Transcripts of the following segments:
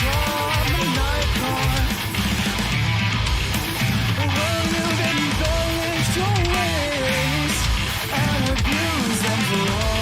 come the night gone. Will you then go with your ways and abuse them for all?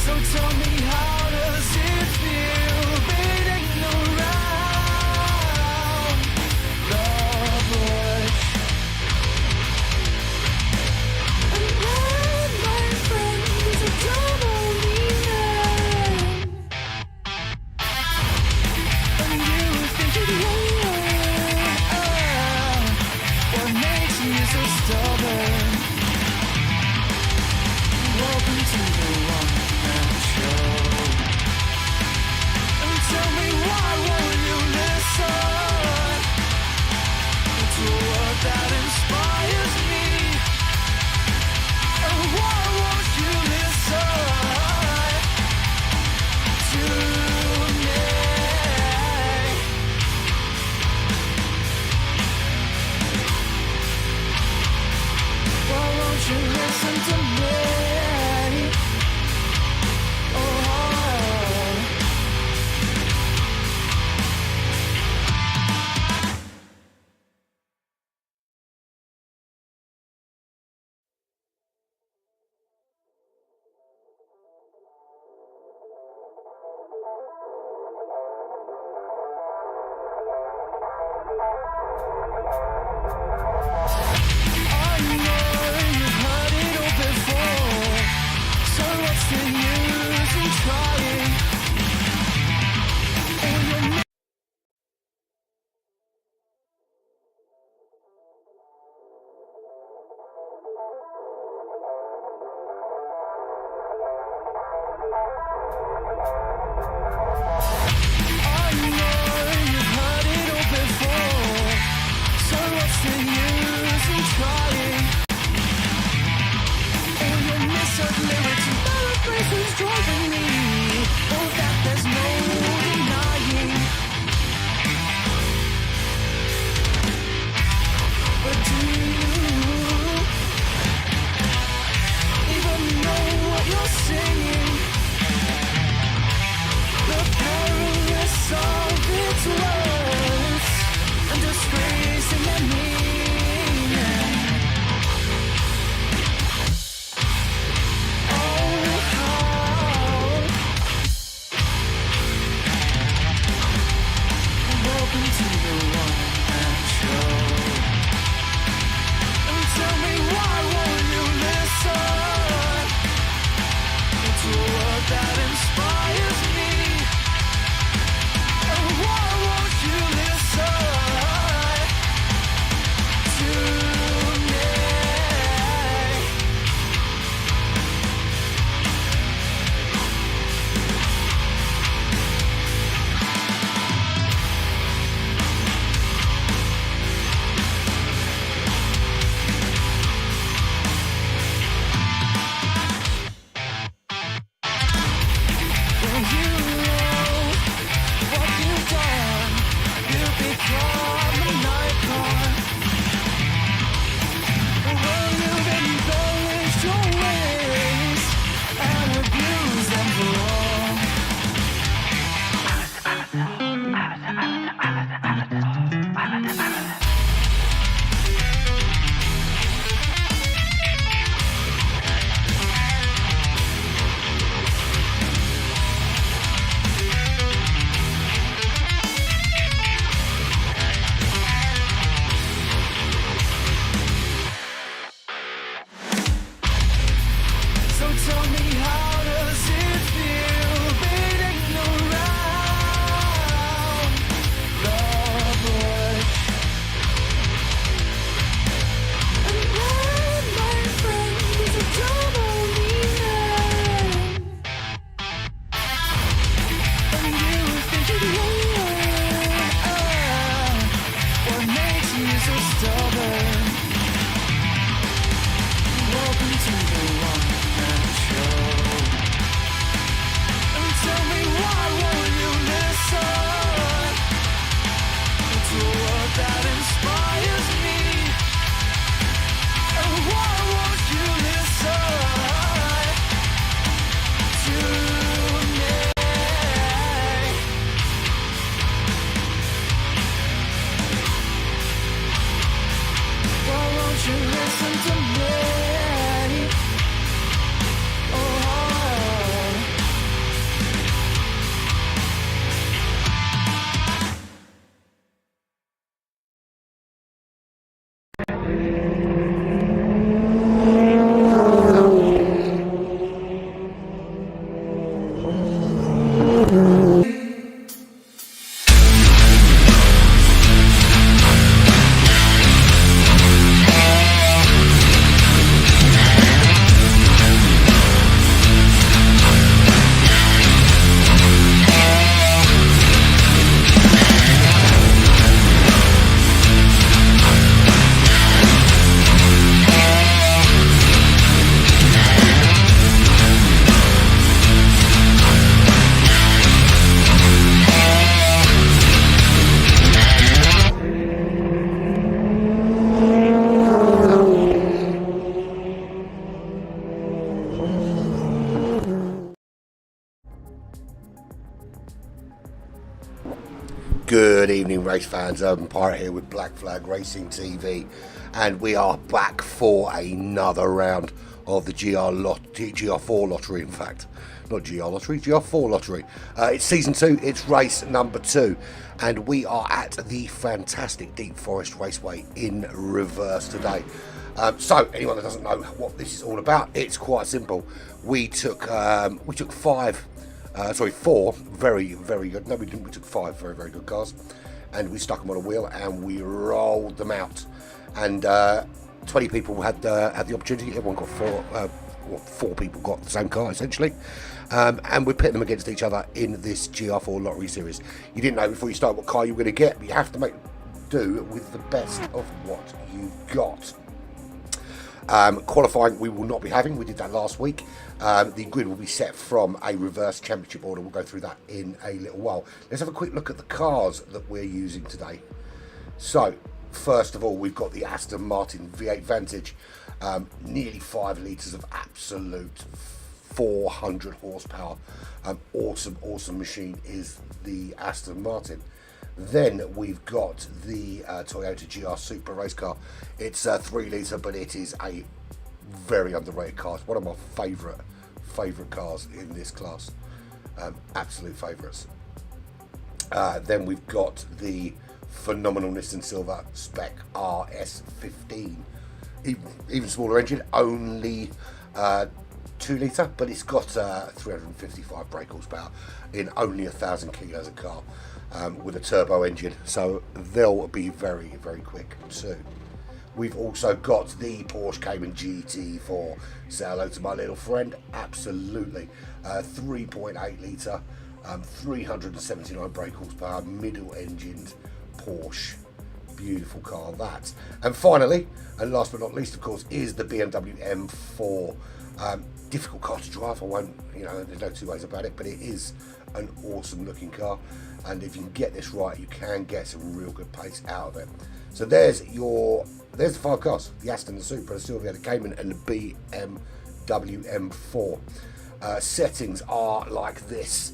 So tell me, how does it feel beating around the bush? And when my friends are double meaning, and you think it what makes you so stubborn? Welcome to the one-man show. And tell me, why won't you listen to a word that inspires me? And why won't you listen to me? Why won't you listen to me? I know you've heard it all before, so what's the use in trying? All your I know you've heard it all before, so what's the use in trying? All your misheard lyrics and paraphrases driving me, all that there's no denying. But do you even know what you're singing? The perilous of its words and disgracing their meaning. Oh, how stubborn. Welcome to the one-man show. And tell me why won't you listen to a word that inspires me? And why won't you listen to me? Why won't you listen to me? Good evening, race fans. Urban Pirate here with Black Flag Racing TV, and we are back for another round of the GR4 lottery. In fact, not GR lottery, GR4 lottery. It's season 2. It's race number 2, and we are at the fantastic Deep Forest Raceway in reverse today. So, anyone that doesn't know what this is all about, it's quite simple. We took 4 very, very good. No, we didn't. We took 5 very, very good cars, and we stuck them on a wheel and we rolled them out. And 20 people had the opportunity. Everyone got 4 people got the same car essentially, and we pit them against each other in this GR4 lottery series. You didn't know before you start what car you were going to get, but you have to make do with the best of what you've got. Qualifying we will not be having. We did that last week. The grid will be set from a reverse championship order. We'll go through that in a little while. Let's have a quick look at the cars that we're using today. So, first of all, we've got the Aston Martin V8 Vantage. Nearly 5 litres of absolute 400 horsepower. Awesome machine is the Aston Martin. Then we've got the Toyota GR Super race car. It's 3 litre, but it is a very underrated car. It's one of my favourite cars in this class. Absolute favourites. Then we've got the phenomenal Nissan Silver Spec RS15. Even smaller engine, only 2 litre, but it's got 355 brake horsepower in only 1,000 kilos of car. With a turbo engine, so they'll be very, very quick too. We've also got the Porsche Cayman GT4. Say hello to my little friend. Absolutely. 3.8 litre, 379 brake horsepower, middle engined Porsche. Beautiful car that. And finally, and last but not least, of course, is the BMW M4. Difficult car to drive. I won't, there's no two ways about it, but it is an awesome looking car, and if you can get this right, you can get some real good pace out of it. So there's the 5 cars: the Aston, the Supra, the Silvia, the Cayman, and the BMW M4. Settings are like this.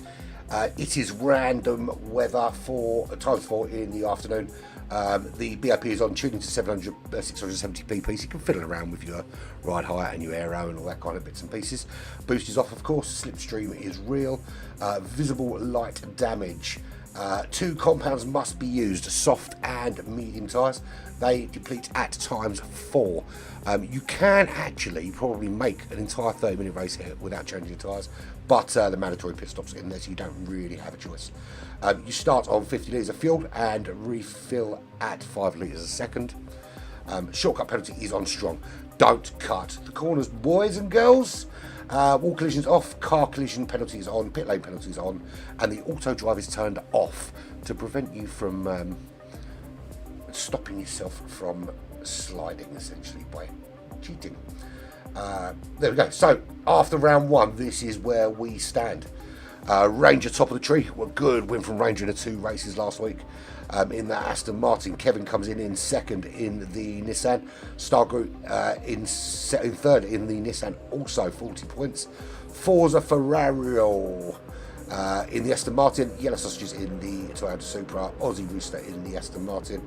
It is random weather for times 4 in the afternoon. The BOP is on tuning to 670p, so you can fiddle around with your ride height and your aero and all that kind of bits and pieces. Boost is off, of course. Slipstream is real. Visible light damage. 2 compounds must be used: soft and medium tyres. They deplete at times 4. You can actually probably make an entire 30-minute race here without changing tyres, but the mandatory pit stops in there, so you don't really have a choice. You start on 50 litres of fuel and refill at 5 litres a second. Shortcut penalty is on strong. Don't cut the corners, boys and girls. Wall collisions off, car collision penalties on, pit lane penalties on, and the auto drive is turned off to prevent you from stopping yourself from sliding, essentially, by cheating. There we go. So, after round 1, this is where we stand. Ranger top of the tree. Well, good win from Ranger in the 2 races last week. In that Aston Martin, Kevin comes in second in the Nissan. Star Group in third in the Nissan, also 40 points. Forza Ferrario in the Aston Martin. Yellow Sausages in the Toyota Supra. Aussie Rooster in the Aston Martin.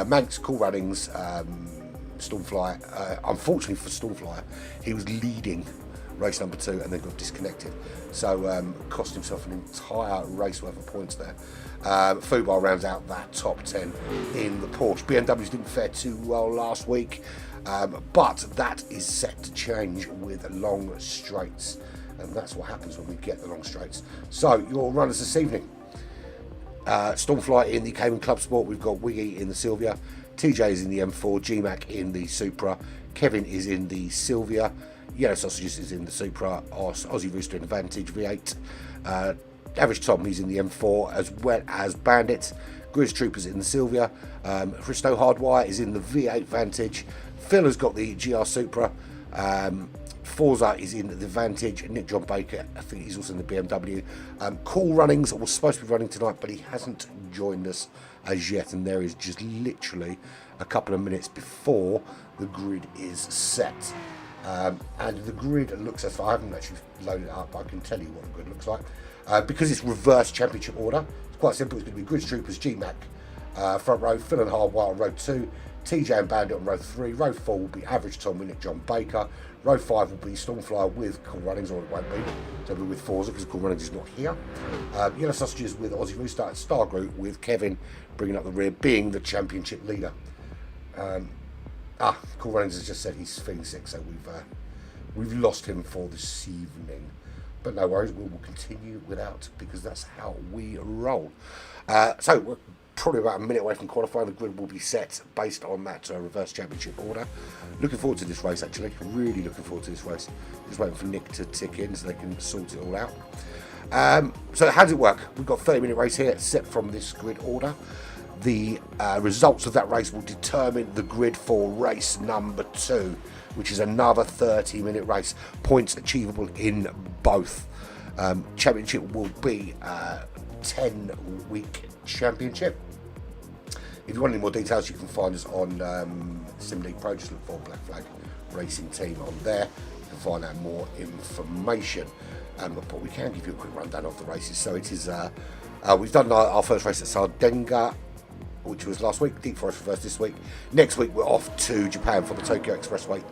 Manx, Cool Runnings, Stormflyer. Unfortunately for Stormflyer, he was leading race number 2 and then got disconnected, so cost himself an entire race worth of points there. Fubar rounds out that top 10 in the Porsche. BMWs didn't fare too well last week, but that is set to change with long straights, and that's what happens when we get the long straights. So your runners this evening: Stormfly in the Cayman Club Sport. We've got Wiggy in the Sylvia, TJ is in the M4, GMAC in the Supra, Kevin is in the Sylvia, Yellow Sausages is in the Supra, Aussie Rooster in the Vantage V8, Average Tom, he's in the M4, as well as Bandit, Grizz Troopers in the Sylvia, Christo Hardwire is in the V8 Vantage, Phil has got the GR Supra, Forza is in the Vantage, Nick John Baker, I think he's also in the BMW. Cool Runnings was supposed to be running tonight, but he hasn't joined us as yet, and there is just literally a couple of minutes before the grid is set. And the grid looks as I haven't actually loaded it up, but I can tell you what the grid looks like. Because it's reverse championship order, it's quite simple. It's going to be Grizz Troopers, GMAC, front row, Phil and Hardwire on row 2, TJ and Bandit on row 3, row 4 will be Average Tom with Nick John Baker, row 5 will be Stormflyer with Cool Runnings, or it won't be, so it'll be with Forza because Cool Runnings is not here. Yellow Sausages with Aussie Rooster, and Star Group with Kevin bringing up the rear, being the championship leader. Cool Runnings has just said he's feeling sick, so we've lost him for this evening. But no worries, we will continue without, because that's how we roll. So we're probably about a minute away from qualifying. The grid will be set based on that reverse championship order. Looking forward to this race, actually. Really looking forward to this race. Just waiting for Nick to tick in so they can sort it all out. So how does it work? We've got a 30-minute race here set from this grid order. The results of that race will determine the grid for race number 2, which is another 30-minute race. Points achievable in both. Championship will be a 10-week championship. If you want any more details, you can find us on Sim League Pro. Just look for Black Flag Racing Team on there. You can find out more information. But we can give you a quick rundown of the races. So it is. We've done our first race at Sardenga, which was last week. Deep Forest Reverse this week. Next week we're off to Japan for the Tokyo Expressway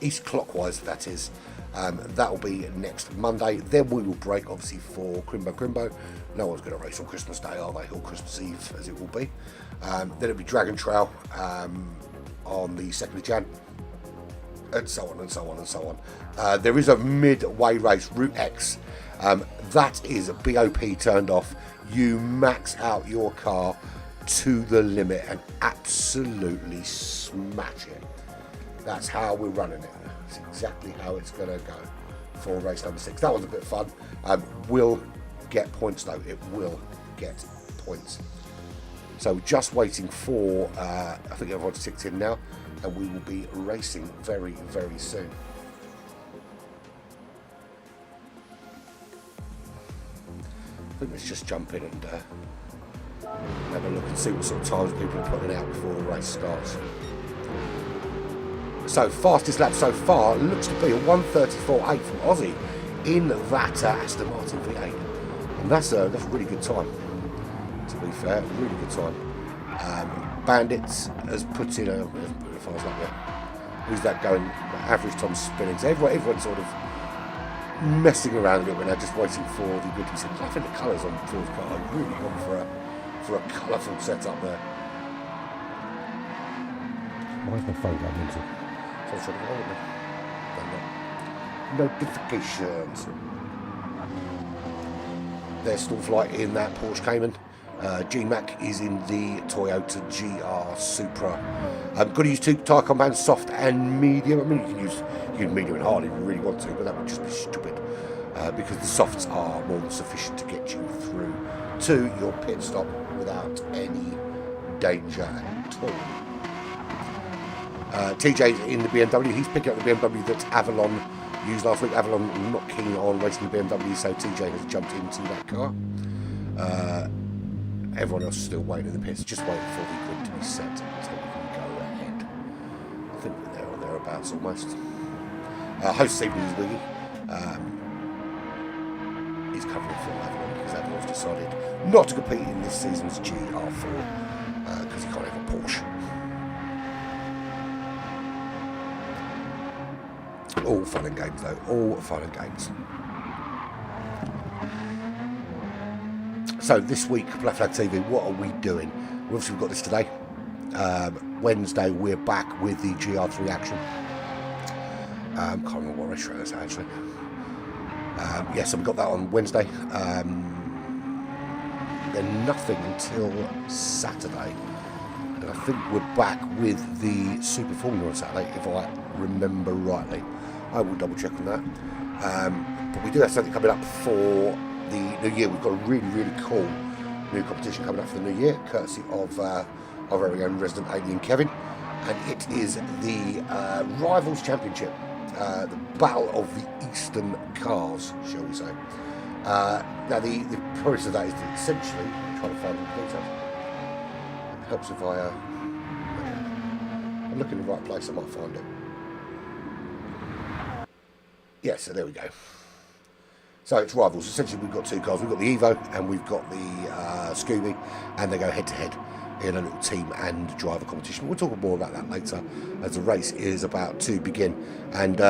east clockwise, that is. That will be next Monday. Then we will break, obviously, for Crimbo. No one's going to race on Christmas Day, are they? Or Christmas Eve, as it will be. Then it'll be Dragon Trail on the 2nd of Jan. And so on and so on and so on. There is a midway race, Route X. That is a BOP turned off. You max out your car to the limit and absolutely smash it. That's how we're running it. That's exactly how it's going to go for race number 6. That was a bit fun. Will get points though. It will get points. So just waiting for, I think everyone's ticked in now, and we will be racing very, very soon. I think let's just jump in and have a look and see what sort of times people are putting out before the race starts. So fastest lap so far looks to be a 1:34.8 from Aussie in that Aston Martin V8, and that's a really good time. To be fair, really good time. Bandits has put in a fast lap there. Who's that going? Average Tom spinning. So everyone's sort of messing around a little bit now, just waiting for the grid to be set. I think the colours on Phil's car are really gone for a colourful setup there. Why is my phone going into? So I'm trying to notifications. There's Stormfly in that Porsche Cayman. GMAC is in the Toyota GR Supra. Got to use 2 tyre compounds, soft and medium. I mean, you can use medium and hard if you really want to, but that would just be stupid because the softs are more than sufficient to get you through to your pit stop without any danger at all. TJ's in the BMW. He's picking up the BMW that Avalon used last week. Avalon not keen on racing the BMW, so TJ has jumped into that car. Everyone else is still waiting in the pits, just waiting for the grid to be set so we can go ahead. I think we're there or thereabouts almost. Host this evening is Wiggy. He's covering for Avalon because Avalon's decided not to compete in this season's GR4 because he can't have a Porsche. All fun and games though, all fun and games. So this week, Black Flag TV, what are we doing? Obviously we've got this today. Wednesday we're back with the GR3 action. Can't remember what race is actually. Yeah, so we got that on Wednesday. Then nothing until Saturday. And I think we're back with the Super Formula on Saturday, if I remember rightly. I will double check on that. But we do have something coming up for the new year. We've got a really, really cool new competition coming up for the new year, courtesy of our very own resident alien Kevin. And it is the Rivals Championship, the Battle of the Eastern Cars, shall we say. Now, the premise of that is to essentially try to find the details. It helps if I'm looking in the right place, I might find it. Yeah, so there we go. So it's Rivals. Essentially, we've got two cars. We've got the Evo and we've got the Scooby, and they go head-to-head in a little team and driver competition. We'll talk more about that later as the race is about to begin. And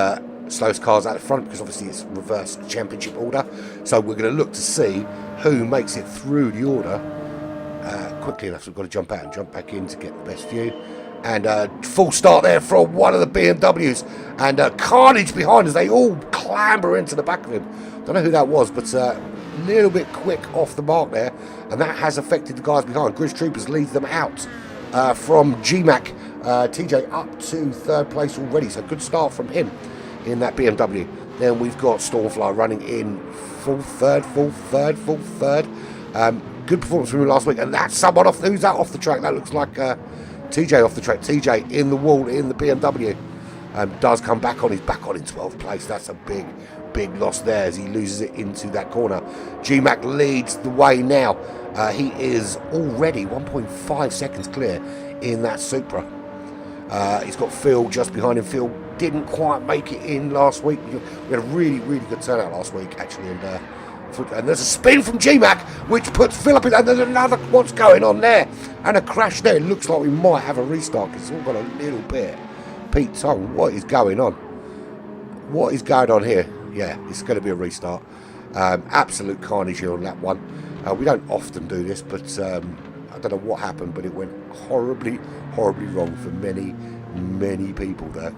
slowest cars out the front, because obviously it's reverse championship order. So we're going to look to see who makes it through the order quickly enough. So we've got to jump out and jump back in to get the best view. And full start there from one of the BMWs, and carnage behind as they all clamber into the back of him. Don't know who that was, but a little bit quick off the mark there, and that has affected the guys behind. Grizz Troopers leads them out from GMAC. TJ up to third place already, so good start from him in that BMW. Then we've got Stormfly running in full third. Good performance from him last week, and that's someone off. Who's that off the track? That looks like TJ off the track. TJ in the wall in the BMW. Does come back on. He's back on in 12th place. That's a big loss there as he loses it into that corner. GMAC leads the way now. He is already 1.5 seconds clear in that Supra. He's got Phil just behind him. Phil didn't quite make it in last week. We had a really good turnout last week actually, and there's a spin from GMAC which puts Phil up in, and there's another, what's going on there, and a crash there. It looks like we might have a restart because it's all got a little bit Pete Tong. What is going on? What is going on here? Yeah, it's going to be a restart. Absolute carnage here on that one. We don't often do this, but I don't know what happened, but it went horribly wrong for many people there.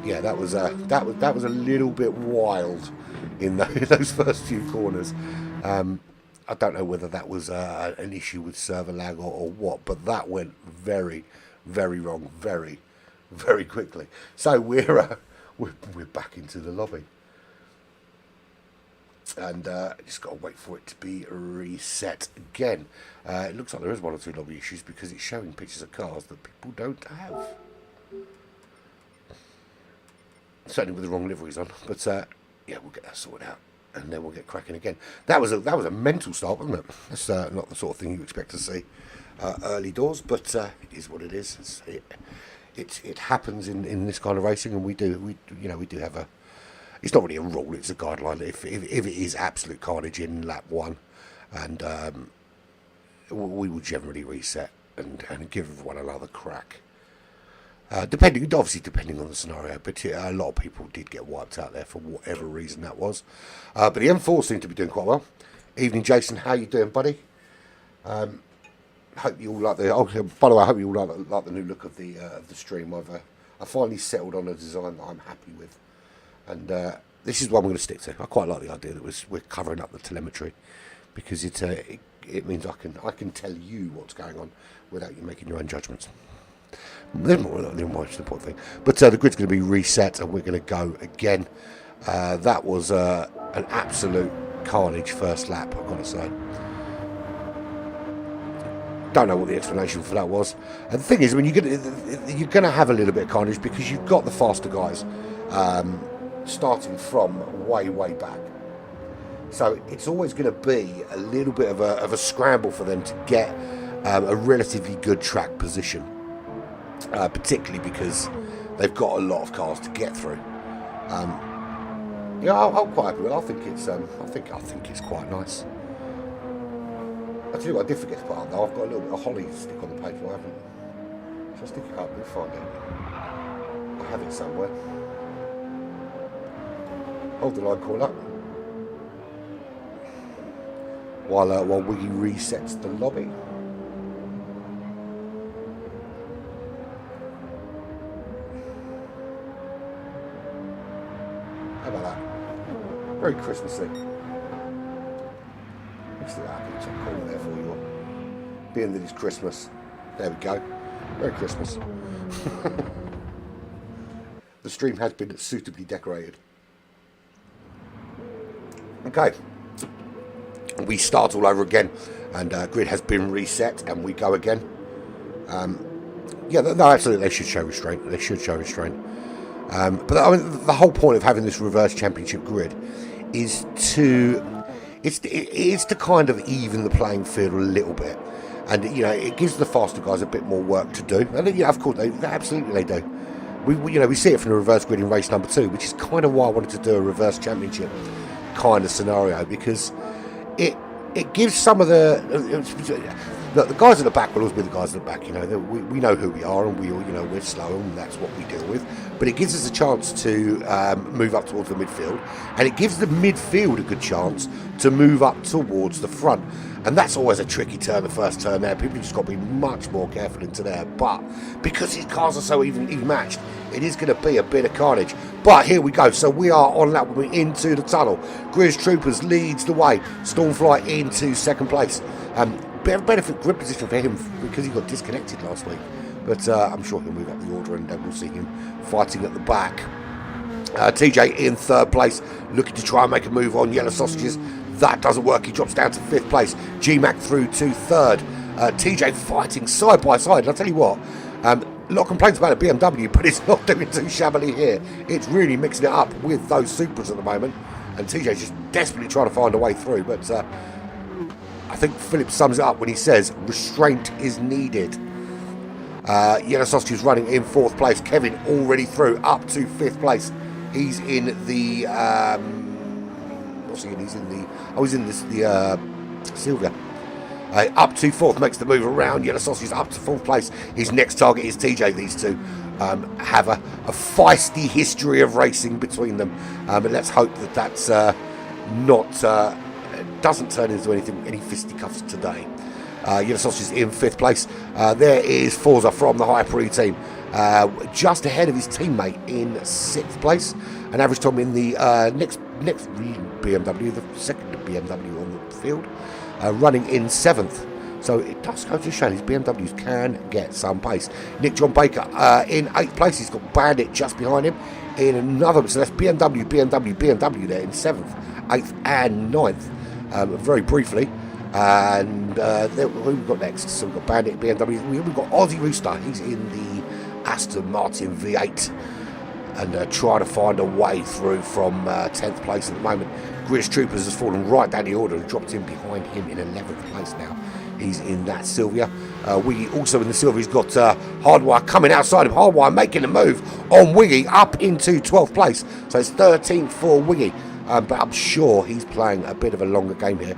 Yeah, that was a little bit wild in those first few corners. I don't know whether that was an issue with server lag or what, but that went very wrong, very quickly. So we're back into the lobby, and just got to wait for it to be reset again. It looks like there is one or two lobby issues because it's showing pictures of cars that people don't have. Certainly with the wrong liveries on, but yeah, we'll get that sorted out, and then we'll get cracking again. That was a mental start, wasn't it? That's not the sort of thing you expect to see early doors, but it is what it is. It happens in this kind of racing, and we do have a. It's not really a rule; it's a guideline. If it is absolute carnage in lap one, and we will generally reset and give everyone another crack. Depending on the scenario, but a lot of people did get wiped out there for whatever reason that was. But the M4 seemed to be doing quite well. Evening, Jason. How you doing, buddy? Hope you all like the. Oh, by the way, I hope you all like the new look of the stream. I finally settled on a design that I'm happy with, and this is one we're going to stick to. I quite like the idea that we're covering up the telemetry, because it means I can tell you what's going on without you making your own judgments. There's more than the most important thing. But the grid's going to be reset and we're going to go again. That was an absolute carnage first lap, I've got to say. Don't know what the explanation for that was. And the thing is, when you're going to have a little bit of carnage because you've got the faster guys starting from way back. So it's always going to be a little bit of a scramble for them to get a relatively good track position, particularly because they've got a lot of cars to get through. Yeah, I'm quite happy with it. I think it's quite nice. I tell you what, I did forget to put on though. I've got a little bit of holly stick on the paper. I haven't. Shall I stick it up? We'll find it. I have it somewhere. Hold the line call up while Wiggy resets the lobby. How about that? Very Christmassy. Let's do that. Top corner there for you. Being that it's Christmas. There we go. Merry Christmas. The stream has been suitably decorated. Okay. We start all over again, and grid has been reset, and we go again. Yeah, no, absolutely, they should show restraint. They should show restraint. But I mean, the whole point of having this reverse championship grid is to kind of even the playing field a little bit, and it gives the faster guys a bit more work to do. And of course, they absolutely do. We see it from the reverse grid in race number 2, which is kind of why I wanted to do a reverse championship kind of scenario, because it gives some of the guys at the back will always be the guys at the back. We know who we are, and we all we're slow, and that's what we deal with. But it gives us a chance to move up towards the midfield, and it gives the midfield a good chance to move up towards the front. And that's always a tricky turn, the first turn there. People just got to be much more careful into there. But because these cars are so even matched, it is going to be a bit of carnage. But here we go. So we are on lap one into the tunnel. Grizz Troopers leads the way. Stormfly into second place. Bit of benefit grid position for him because he got disconnected last week. But I'm sure he'll move up the order, and we'll see him fighting at the back. TJ in third place, looking to try and make a move on Yellow Sausages. That doesn't work. He drops down to 5th place. GMAC through to 3rd. TJ fighting side by side. And I'll tell you what, a lot of complaints about a BMW, but it's not doing too shabbily here. It's really mixing it up with those Supras at the moment. And TJ's just desperately trying to find a way through. But I think Philip sums it up when he says restraint is needed. Yellow Sausage is running in 4th place. Kevin already through up to 5th place. He's in the he's in the Silvia. Up to 4th, makes the move around. Yellow Sausage is up to 4th place. His next target is TJ. These two have a feisty history of racing between them, and let's hope that that's doesn't turn into any fisticuffs today. Yellow Sausage is in 5th place. There is Forza from the Hyper-E team, just ahead of his teammate in 6th place. And average time in the next BMW, the second BMW on the field, running in 7th. So it does go to show these BMWs can get some pace. Nick John Baker in 8th place. He's got Bandit just behind him in another. So that's BMW there in 7th, 8th and 9th. Very briefly. And who we've got next? So we've got Bandit, BMW. We've got Aussie Rooster. He's in the Aston Martin V8 and trying to find a way through from 10th place at the moment. Grizz Troopers has fallen right down the order and dropped in behind him in 11th place now. He's in that Silvia. Wiggy also in the Silvia. He's got Hardwire coming outside of Hardwire, making a move on Wiggy up into 12th place. So it's 13th for Wiggy. But I'm sure he's playing a bit of a longer game here.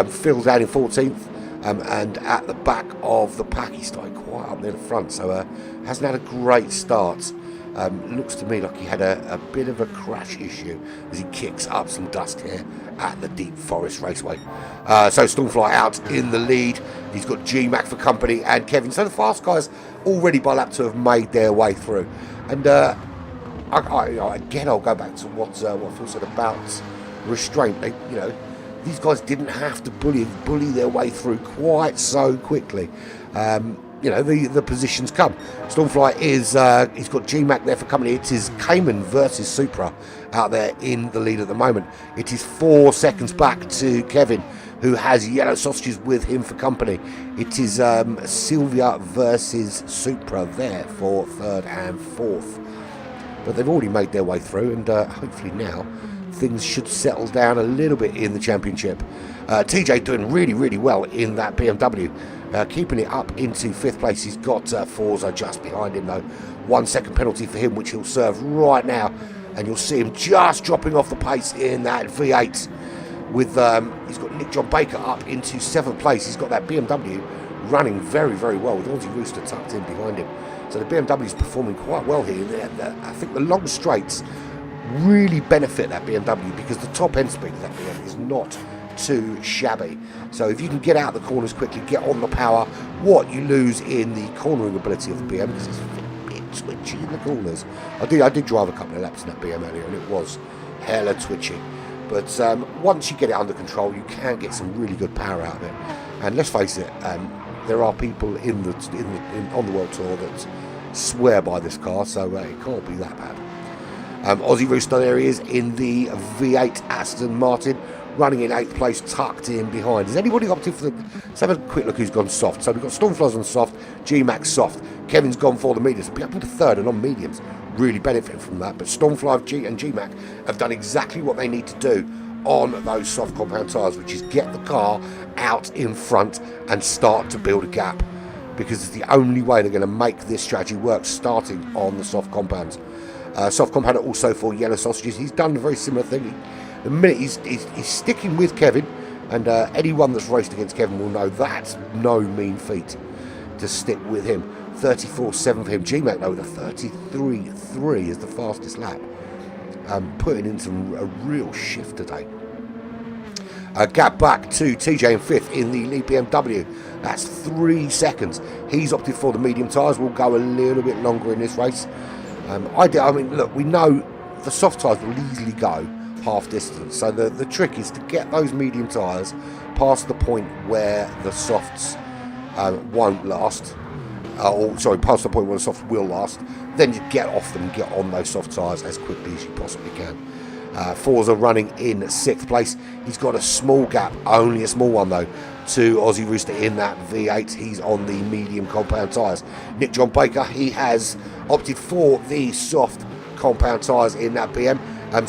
Phil's down in 14th, and at the back of the pack, he started quite up near the front, so hasn't had a great start. Looks to me like he had a bit of a crash issue as he kicks up some dust here at the Deep Forest Raceway. So Stormfly out in the lead. He's got GMAC for company and Kevin. So the fast guys already by lap 2 have made their way through. And again, I'll go back to what Phil said about restraint. These guys didn't have to bully their way through quite so quickly. you know, the positions come. Stormfly is he's got GMAC there for company. It is Cayman versus Supra out there in the lead at the moment. It is 4 seconds back to Kevin, who has Yellow Sausages with him for company. It is Sylvia versus Supra there for third and fourth. But they've already made their way through, and hopefully now things should settle down a little bit in the championship. TJ doing really, really well in that BMW. Keeping it up into 5th place. He's got Forza just behind him though. 1 second penalty for him, which he'll serve right now. And you'll see him just dropping off the pace in that V8. With he's got Nick John Baker up into 7th place. He's got that BMW running very, very well with Aussie Rooster tucked in behind him. So the BMW is performing quite well here. I think the long straights really benefit that BMW because the top end speed of that BMW is not too shabby. So if you can get out the corners quickly, get on the power, what you lose in the cornering ability of the BM, because it's a bit twitchy in the corners. I did drive a couple of laps in that BM earlier and it was hella twitchy. But once you get it under control, you can get some really good power out of it. And let's face it, there are people on the World Tour that swear by this car, so it can't be that bad. Aussie Rooster, there he is in the V8 Aston Martin, running in 8th place, tucked in behind. Has anybody opted for the... Let's have a quick look who's gone soft. So we've got Stormflies on soft, GMAX soft. Kevin's gone for the mediums. Be up into 3rd and on mediums. Really benefiting from that. But Stormfly and GMAC have done exactly what they need to do on those soft compound tyres, which is get the car out in front and start to build a gap. Because it's the only way they're going to make this strategy work, starting on the soft compounds. Soft compounder also for Yellow Sausages. He's done a very similar thing. The minute he's sticking with Kevin, and anyone that's raced against Kevin will know that's no mean feat to stick with him. 34.7 for him. GMAC though with a 33.3 is the fastest lap. Putting in a real shift today. Gap back to TJ in 5th in the lead BMW. That's 3 seconds. He's opted for the medium tyres. Will go a little bit longer in this race. I mean, look, we know the soft tyres will easily go half distance. So the trick is to get those medium tyres past the point where the softs won't last. Past the point where the softs will last. Then you get off them and get on those soft tyres as quickly as you possibly can. Forza running in 6th place. He's got a small gap, only a small one though, to Aussie Rooster in that V8. He's on the medium compound tyres. Nick John Baker, he has opted for the soft compound tyres in that BM.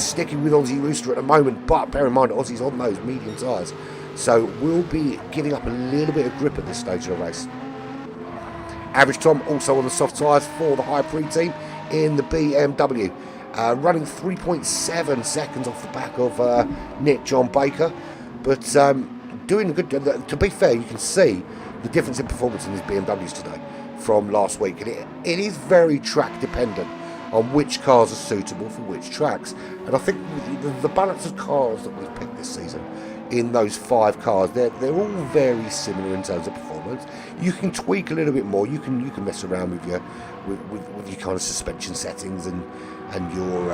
Sticking with Aussie Rooster at the moment, but bear in mind Aussie's on those medium tyres. So we'll be giving up a little bit of grip at this stage of the race. Average Tom also on the soft tyres for the High Pre team in the BMW. Running 3.7 seconds off the back of Nick John Baker. But doing a good... to be fair, you can see the difference in performance in these BMWs today from last week. And it is very track dependent on which cars are suitable for which tracks. And I think the balance of cars that we've picked this season in those 5 cars, they're all very similar in terms of performance. You can tweak a little bit more. You can mess around with your kind of suspension settings and your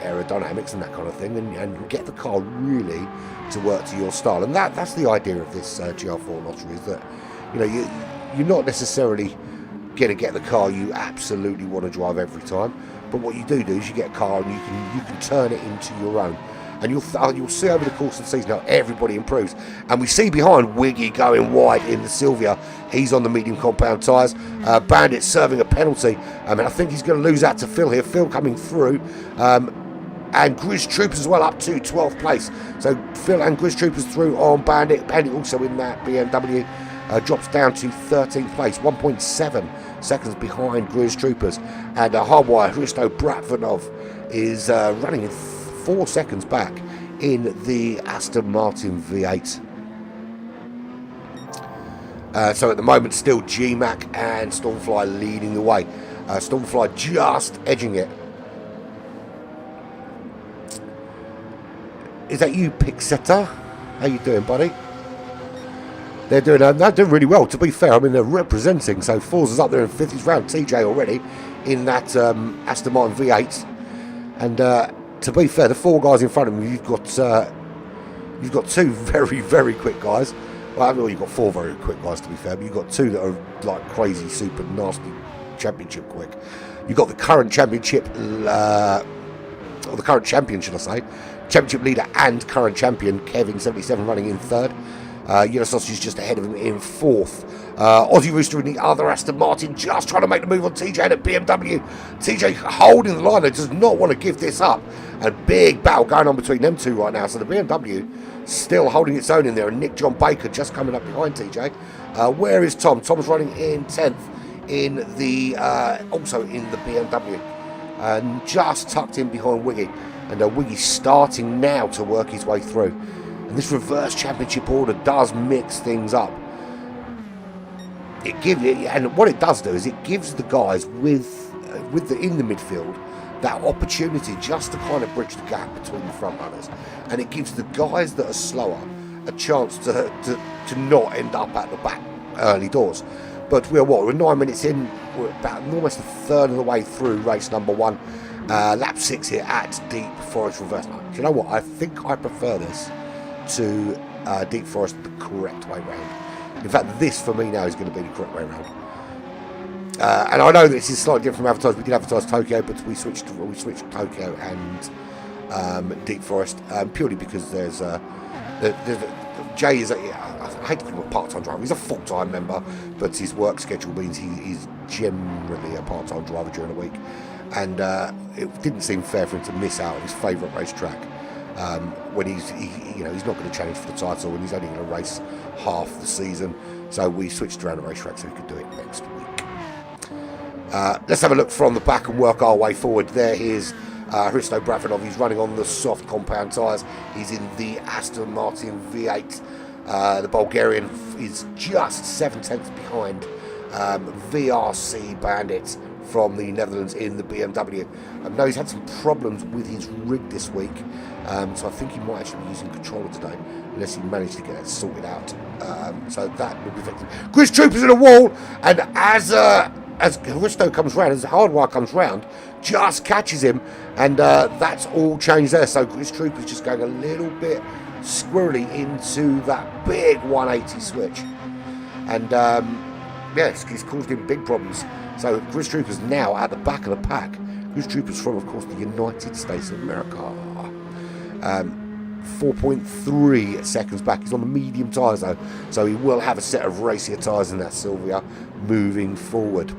aerodynamics and that kind of thing, and get the car really to work to your style. And that's the idea of this GR4 lottery, is that you're not necessarily going to get the car you absolutely want to drive every time, but what you do is you get a car and you can turn it into your own. And you'll see over the course of the season how everybody improves. And we see behind Wiggy going wide in the Sylvia. He's on the medium compound tyres. Bandit serving a penalty. I think he's going to lose out to Phil here. Phil coming through. And Grizz Troopers as well up to 12th place. So Phil and Grizz Troopers through on Bandit. Bandit also in that BMW. Drops down to 13th place. 1.7 seconds behind Grizz Troopers. And Hardwire Hristo Bratvanov is running in 4 seconds back in the Aston Martin V8. So at the moment still GMAC and Stormfly leading the way. Stormfly just edging it. Is that you, Pixetta? How you doing, buddy? They're doing really well, to be fair. I mean, they're representing. So Forza's up there in 5th. He's round TJ already in that Aston Martin V8. And to be fair, the 4 guys in front of him, you've got 2 very, very quick guys. Well, you've got 4 very quick guys, to be fair, but you've got 2 that are like crazy, super nasty championship quick. You've got the current championship, or the current champion, should I say, championship leader and current champion, Kevin 77, running in 3rd. Yellow Sausage is just ahead of him in 4th. Aussie Rooster in the other Aston Martin, just trying to make the move on TJ at BMW. TJ holding the line, does not want to give this up. And big battle going on between them 2 right now. So the BMW still holding its own in there. And Nick John Baker just coming up behind TJ. Where is Tom? Tom's running in 10th in the also in the BMW. And just tucked in behind Wiggy. And Wiggy's starting now to work his way through. And this reverse championship order does mix things up. And what it does do is it gives the guys in the midfield that opportunity just to kind of bridge the gap between the front runners, and it gives the guys that are slower a chance to not end up at the back early doors. But we're 9 minutes in. We're about almost a third of the way through race number 1, lap 6 here at Deep Forest Reverse. Do you know what? I think I prefer this to Deep Forest the correct way round. In fact, this for me now is going to be the correct way round. And I know this is slightly different from advertised. We did advertise Tokyo, but we switched Tokyo and Deep Forest purely because there's Jay is I hate to call him a part-time driver. He's a full-time member, but his work schedule means he's generally a part-time driver during the week, and it didn't seem fair for him to miss out on his favourite racetrack when he's not going to challenge for the title, and he's only going to race half the season. So we switched around the racetrack so he could do it next week. Let's have a look from the back and work our way forward. There is Hristo Brafanov. He's running on the soft compound tyres. He's in the Aston Martin V8. The Bulgarian is just 7/10 behind VRC Bandit from the Netherlands in the BMW. Now he's had some problems with his rig this week, so I think he might actually be using controller today, unless he managed to get it sorted out. So that would be effective. Chris Trooper's in a wall, and as Hristo comes round, as Hardwire comes round, just catches him, and that's all changed there. So Chris Trooper's just going a little bit squirrely into that big 180 switch, and yes, he's caused him big problems. So Chris Trooper's now at the back of the pack. Chris Trooper's from, of course, the United States of America. 4.3 seconds back. He's on the medium tyres though, so he will have a set of racier tyres in that Silvia moving forward.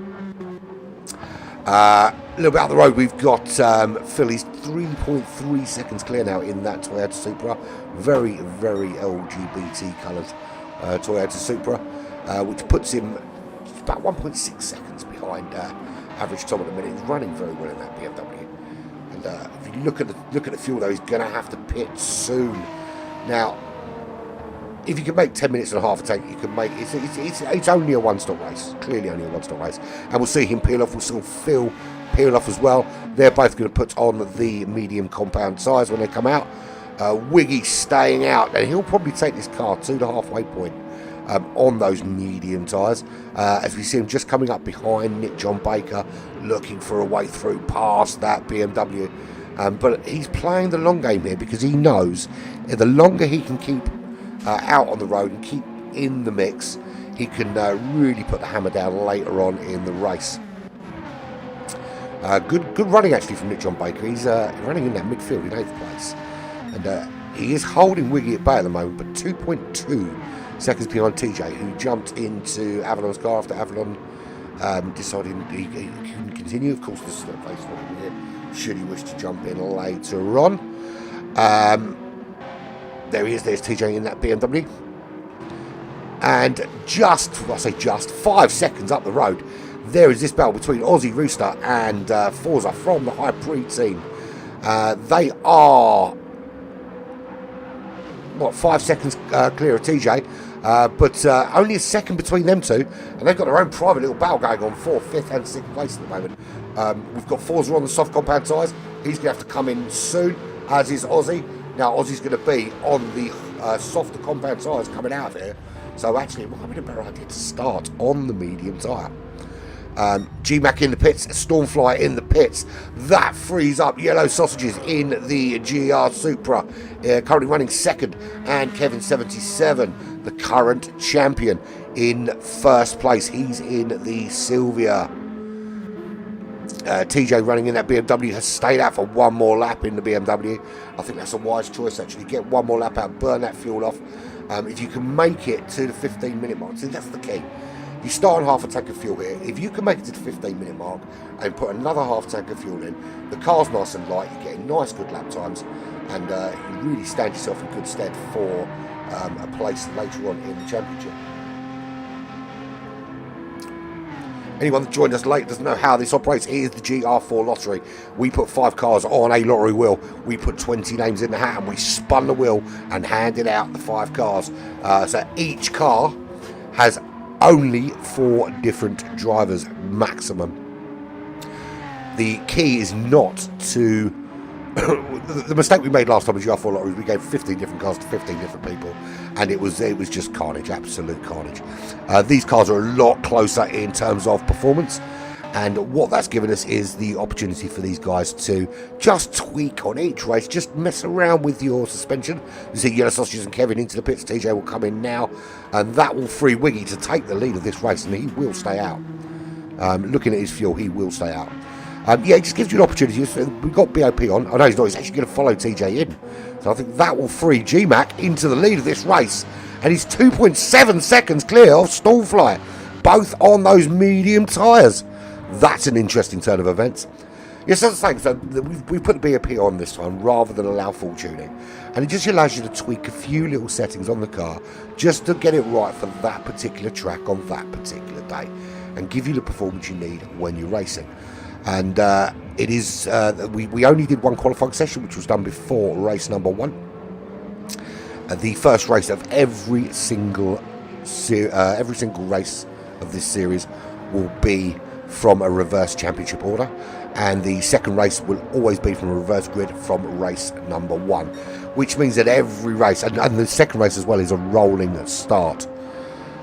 A little bit out the road, we've got Philly's 3.3 seconds clear now in that Toyota Supra. Very, very LGBT coloured Toyota Supra, which puts him about 1.6 seconds behind average Tom at the minute. He's running very well in that BMW. And if you look at the fuel though, he's going to have to pit soon. Now, if you can make 10 minutes and a half a tank, you can make it's only a one-stop race. Clearly only a one-stop race. And we'll see him peel off. We'll see Phil peel off as well. They're both going to put on the medium compound tyres when they come out. Wiggy staying out, and he'll probably take this car to the halfway point on those medium tyres, as we see him just coming up behind Nick John Baker, looking for a way through past that BMW. But he's playing the long game here, because he knows the longer he can keep out on the road and keep in the mix, he can really put the hammer down later on in the race. Good running actually from Nick John Baker. He's running in that midfield in 8th place, and he is holding Wiggy at bay at the moment, but 2.2 seconds behind TJ, who jumped into Avalon's car after Avalon decided he couldn't continue. Of course, this is no place for him here, should he wish to jump in later on. There he is, there's TJ in that BMW. And just 5 seconds up the road, there is this battle between Aussie Rooster and Forza from the High Pre team. They are 5 seconds clear of TJ, but only a second between them two, and they've got their own private little battle going on for 5th and 6th place at the moment. We've got Forza on the soft compound tyres. He's going to have to come in soon, as is Aussie. Now Aussie's going to be on the softer compound tyres coming out of here, so actually it might be a better idea to start on the medium tyre. G-Mac in the pits, Stormfly in the pits. That frees up Yellow Sausages in the GR Supra, currently running second, and Kevin 77, the current champion, in first place. He's in the Sylvia. TJ running in that BMW has stayed out for one more lap in the BMW. I think that's a wise choice, actually. Get one more lap out, burn that fuel off. If you can make it to the 15-minute mark, see, that's the key. You start on half a tank of fuel here. If you can make it to the 15-minute mark and put another half tank of fuel in, the car's nice and light, you're getting nice good lap times, and you really stand yourself in good stead for a place later on in the championship. Anyone that joined us late doesn't know how this operates. It is the GR4 lottery. We put 5 cars on a lottery wheel. We put 20 names in the hat and we spun the wheel and handed out the 5 cars. So each car has only 4 different drivers maximum. The key is not to... the mistake we made last time with GR4 lottery was we gave 15 different cars to 15 different people, and it was just carnage, absolute carnage. These cars are a lot closer in terms of performance, and what that's given us is the opportunity for these guys to just tweak on each race, just mess around with your suspension. You see Yellow Sausages and Kevin into the pits. TJ will come in now, and that will free Wiggy to take the lead of this race, and he will stay out. Looking at his fuel, he will stay out. Yeah, it just gives you an opportunity. We've got BOP on. I know he's not. He's actually going to follow TJ in. So I think that will free GMAC into the lead of this race. And he's 2.7 seconds clear of Stallfly, both on those medium tyres. That's an interesting turn of events. Yes, that's the thing. So we've put the BOP on this time rather than allow full tuning. And it just allows you to tweak a few little settings on the car just to get it right for that particular track on that particular day and give you the performance you need when you're racing. And it is we only did one qualifying session, which was done before race number 1. The first race of every single race of this series will be from a reverse championship order, and the second race will always be from a reverse grid from race number 1, which means that every race, and the second race as well, is a rolling start.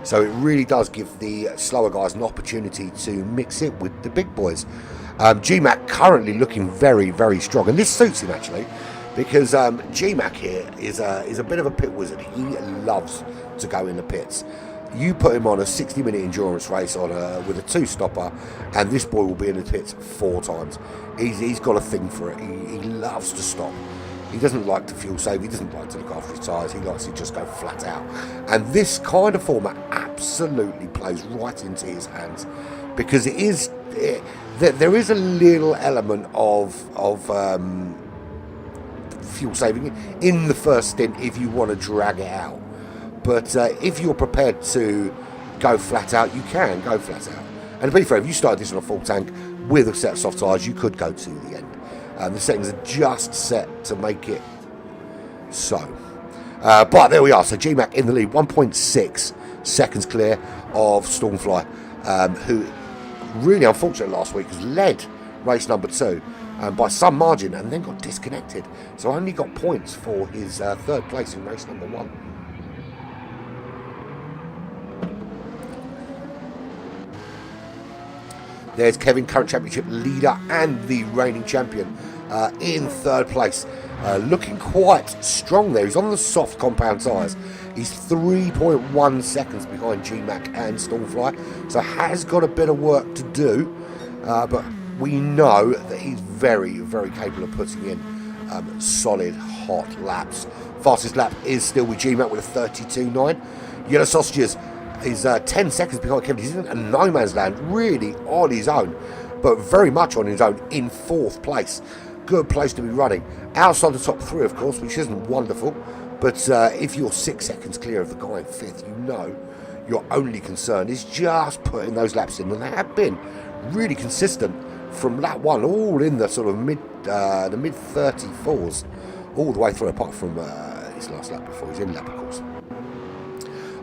So it really does give the slower guys an opportunity to mix it with the big boys. GMAC currently looking very, very strong, and this suits him actually, because GMAC here is a bit of a pit wizard. He loves to go in the pits. You put him on a 60-minute endurance race with a 2-stopper, and this boy will be in the pits 4 times. He's got a thing for it. He loves to stop. He doesn't like to fuel save. He doesn't like to look after his tyres. He likes to just go flat out. And this kind of format absolutely plays right into his hands, because there is a little element of fuel saving in the first stint if you want to drag it out. But if you're prepared to go flat out, you can go flat out. And to be fair, if you started this on a full tank with a set of soft tyres, you could go to the end. The settings are just set to make it so. But there we are. So GMAC in the lead, 1.6 seconds clear of Stormfly, who really unfortunate last week has led race number 2 by some margin and then got disconnected. So only got points for his 3rd place in race number 1. There's Kevin, current championship leader and the reigning champion, in 3rd place. Looking quite strong there. He's on the soft compound tyres. He's 3.1 seconds behind GMAC and Stormfly, so has got a bit of work to do, but we know that he's very, very capable of putting in solid, hot laps. Fastest lap is still with GMAC with a 32.9. Yellow Sausages is 10 seconds behind Kevin. He's in a no man's land, really on his own, but very much on his own in 4th place. Good place to be running. Outside the top 3, of course, which isn't wonderful, but if you're 6 seconds clear of the guy in 5th, you know your only concern is just putting those laps in, and they have been really consistent from lap 1, all in the sort of mid 34s, all the way through, apart from his last lap before he's in lap, of course.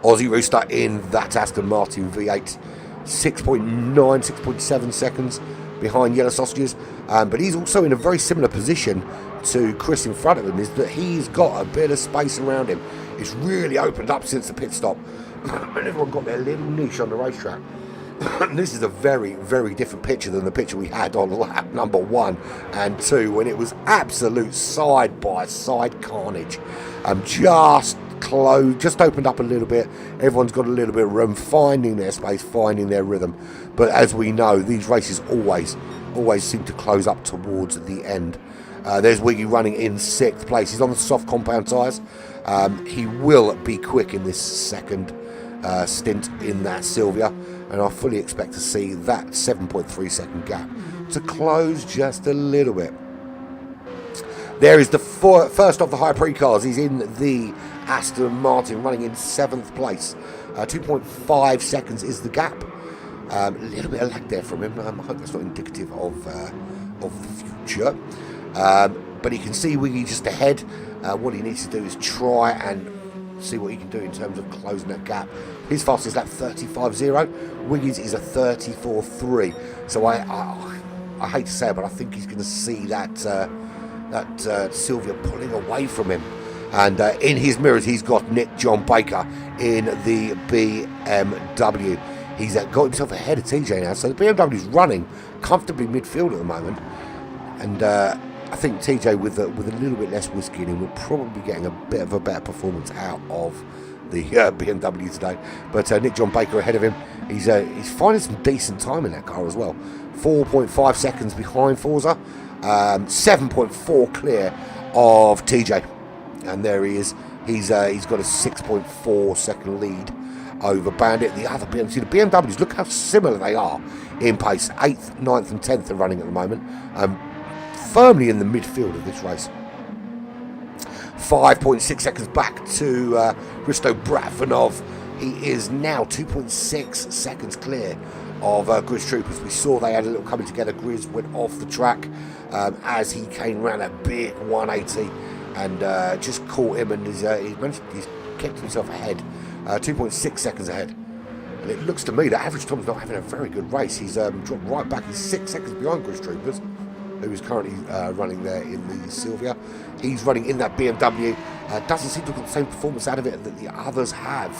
Aussie Rooster in that Aston Martin V8, 6.9, 6.7 seconds behind Yellow Sausages, but he's also in a very similar position to Chris in front of him, is that he's got a bit of space around him. It's really opened up since the pit stop, and everyone got their little niche on the racetrack. This is a very, very different picture than the picture we had on lap number 1 and 2, when it was absolute side-by-side carnage. Just just opened up a little bit. Everyone's got a little bit of room, finding their space, finding their rhythm. But as we know, these races always seem to close up towards the end. There's Wiggy running in 6th place. He's on the soft compound tyres. He will be quick in this second stint in that Sylvia, and I fully expect to see that 7.3 second gap to close just a little bit. There is the first of the high pre-cars. He's in the Aston Martin, running in 7th place. 2.5 seconds is the gap. A little bit of lag there from him. I hope that's not indicative of the future. But you can see Wiggy just ahead. What he needs to do is try and see what he can do in terms of closing that gap. His fastest lap 35.0. Wiggy's is a 34.3. So I hate to say it, but I think he's going to see that Sylvia pulling away from him. And in his mirrors, he's got Nick John Baker in the BMW. He's got himself ahead of TJ now, so the BMW's running comfortably midfield at the moment. And I think TJ, with a little bit less whiskey in him, will probably be getting a bit of a better performance out of the BMW today. But Nick John Baker ahead of him. He's finding some decent time in that car as well. 4.5 seconds behind Forza. 7.4 clear of TJ. And there he is. He's got a 6.4 second lead over Bandit. The other BMW, the BMWs, look how similar they are in pace. 8th, 9th and 10th are running at the moment. Firmly in the midfield of this race. 5.6 seconds back to Risto Bratvanov. He is now 2.6 seconds clear of Grizz Troopers. We saw they had a little coming together. Grizz went off the track as he came around a big 180 and just caught him, and he's kept himself ahead, 2.6 seconds ahead. And it looks to me that Average Tom's not having a very good race. He's dropped right back. He's 6 seconds behind Grizz Troopers, who is currently running there in the Sylvia. He's running in that BMW. Doesn't seem to have got the same performance out of it that the others have.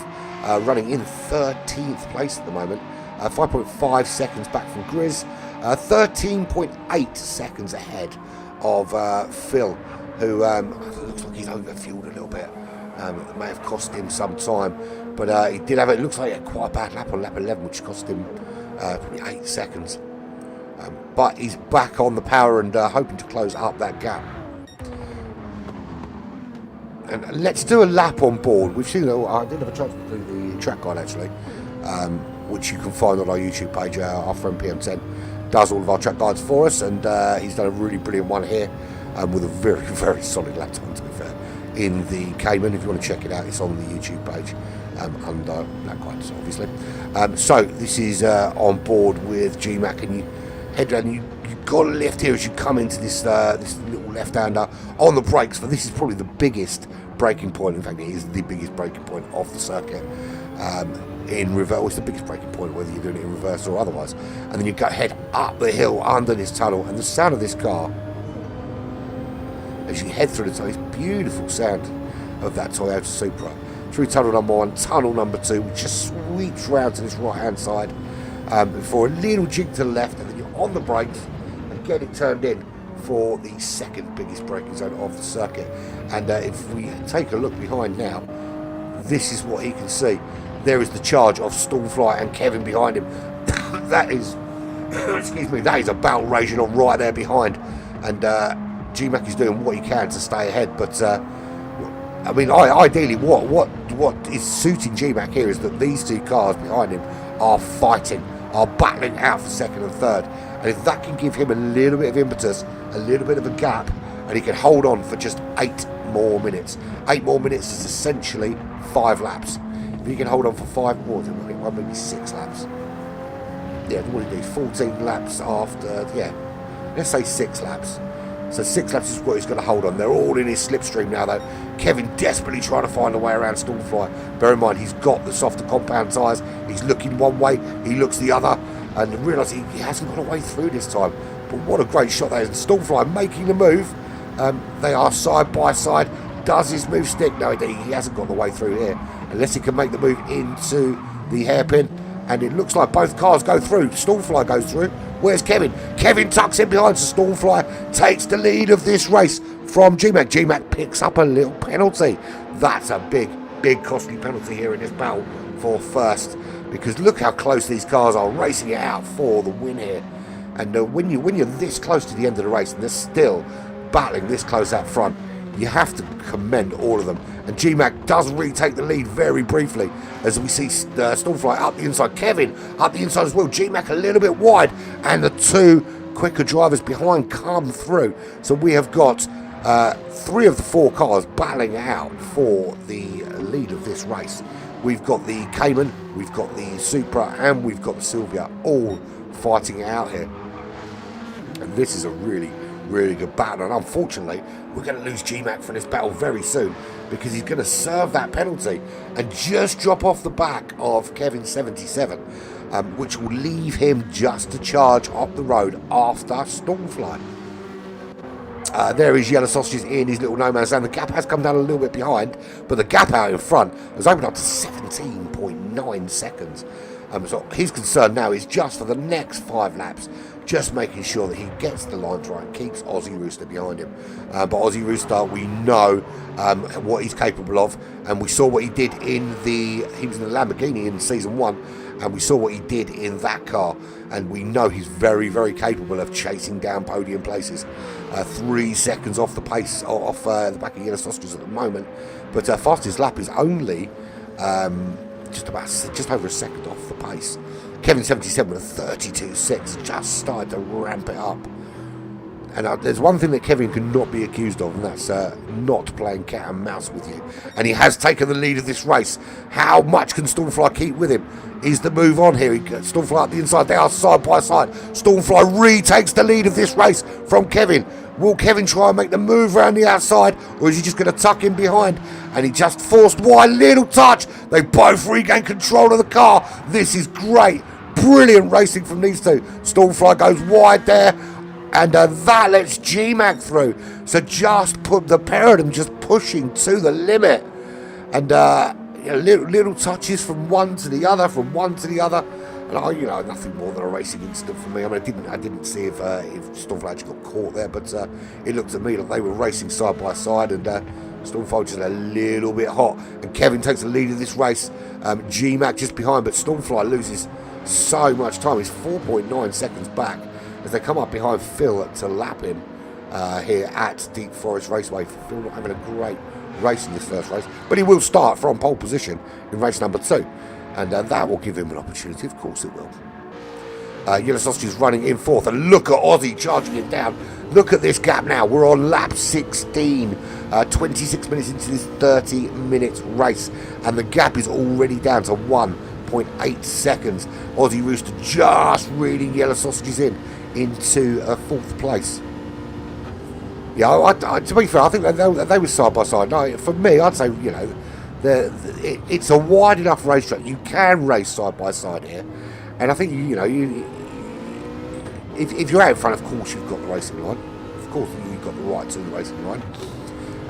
Running in 13th place at the moment. 5.5 seconds back from Grizz. 13.8 seconds ahead of Phil, who looks like he's overfueled a little bit. It may have cost him some time, but he did have, it looks like he had quite a bad lap on lap 11, which cost him probably 8 seconds. But he's back on the power and hoping to close up that gap. And let's do a lap on board. We've seen, I did have a chance to do the track guide actually, which you can find on our YouTube page. Our friend PM10 does all of our track guides for us, and he's done a really brilliant one here with a very, very solid lap time, to be fair, in the Cayman. If you want to check it out, it's on the YouTube page under Black Guides, obviously. So this is on board with GMAC, and you head down. You've got to lift here as you come into this this little left-hander on the brakes. For this is probably the biggest braking point. In fact, it is the biggest braking point off the circuit. In reverse, it's the biggest braking point, whether you're doing it in reverse or otherwise. And then you go head up the hill under this tunnel, and the sound of this car as you head through the tunnel, it's beautiful sound of that Toyota Supra. Through tunnel number 1, tunnel number 2, which just sweeps round to this right-hand side before a little jig to the left, and then you're on the brakes and get it turned in for the second biggest braking zone of the circuit. And if we take a look behind now, this is what he can see. There is the charge of Stormfly and Kevin behind him. That is, excuse me, that is a battle raging on right there behind. And GMAC is doing what he can to stay ahead. But I mean, ideally, what is suiting GMAC here is that these two cars behind him are fighting, are battling out for second and third. And if that can give him a little bit of impetus, a little bit of a gap, and he can hold on for just 8 more minutes. 8 more minutes is essentially 5 laps. If he can hold on for 5 more, then we'll get one, maybe 6 laps. Yeah, what do you do? 14 laps after, yeah, let's say 6 laps. So 6 laps is what he's going to hold on. They're all in his slipstream now, though. Kevin desperately trying to find a way around Stormfly. Bear in mind, he's got the softer compound tyres. He's looking one way, he looks the other, and realise he hasn't got a way through this time. But what a great shot that is. Stormfly making the move. They are side by side. Does his move stick? No, he hasn't got the way through here. Unless he can make the move into the hairpin. And it looks like both cars go through. Stormfly goes through. Where's Kevin? Kevin tucks in behind, so Stormfly takes the lead of this race from GMAC. GMAC picks up a little penalty. That's a big big costly penalty here in this battle for first, because look how close these cars are racing it out for the win here. And when you're this close to the end of the race and they're still battling this close out front, you have to commend all of them. And G-Mac does retake the lead very briefly as we see Stormfly up the inside, Kevin up the inside as well, G-Mac a little bit wide, and the two quicker drivers behind come through. So we have got 3 of the 4 cars battling out for the lead of this race. We've got the Cayman, we've got the Supra, and we've got the Sylvia all fighting it out here. And this is a really, really good battle. And unfortunately, we're going to lose G-Mac for this battle very soon, because he's going to serve that penalty and just drop off the back of Kevin 77, which will leave him just to charge up the road after Stormfly. There is Yellow Sausages in his little no man's land. The gap has come down a little bit behind, but the gap out in front has opened up to 17.9 seconds. So his concern now is just for the next 5 laps, just making sure that he gets the lines right and keeps Aussie Rooster behind him. But Aussie Rooster, we know what he's capable of, and we saw what he did he was in the Lamborghini in season 1, and we saw what he did in that car, and we know he's very, very capable of chasing down podium places. 3 seconds off the pace, off the back of Yellow Sausages at the moment, but fastest lap is only just over a second off the pace. Kevin 77 with a 32.6, just started to ramp it up. And there's one thing that Kevin cannot be accused of, and that's not playing cat and mouse with you. And he has taken the lead of this race. How much can Stormfly keep with him? Is the move on here? Stormfly up the inside, they are side by side. Stormfly retakes the lead of this race from Kevin. Will Kevin try and make the move around the outside, or is he just going to tuck in behind? And he just forced wide, little touch. They both regain control of the car. This is great. Brilliant racing from these two. Stormfly goes wide there, and that lets G-Mac through. So just put the pair of them just pushing to the limit. And little touches from one to the other, And nothing more than a racing incident for me. I mean, I didn't see if Stormfly actually got caught there, but it looked to me like they were racing side by side, and Stormfly just a little bit hot. And Kevin takes the lead of this race. G-Mac just behind, but Stormfly loses so much time. He's 4.9 seconds back as they come up behind Phil to lap him here at Deep Forest Raceway. Phil not having a great race in this first race, but he will start from pole position in race number 2. And that will give him an opportunity, of course it will. Yellow Sausage is running in 4th, and look at Aussie charging it down. Look at this gap now. We're on lap 16, 26 minutes into this 30-minute race, and the gap is already down to 1.8 seconds. Aussie Rooster just reading Yellow Sausages into 4th place. Yeah, to be fair, I think they were side by side. No, for me, I'd say, it's a wide enough racetrack. You can race side by side here, and I think if you're out in front, of course you've got the racing line. Of course you've got the right to the racing line.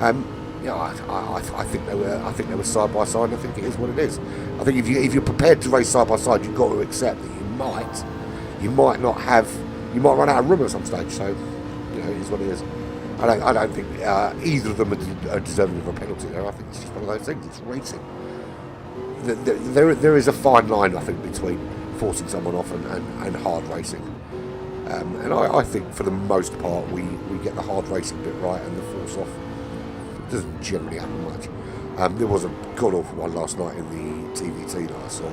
I think they were side by side. And I think it is what it is. I think if you're prepared to race side by side, you've got to accept that you might run out of room at some stage. So it is what it is. I don't think either of them are deserving of a penalty. I think it's just one of those things. It's racing. There is a fine line, I think, between forcing someone off and hard racing. And I think for the most part we get the hard racing bit right, and the force off doesn't generally happen much. There was a god-awful one last night in the TVT that I saw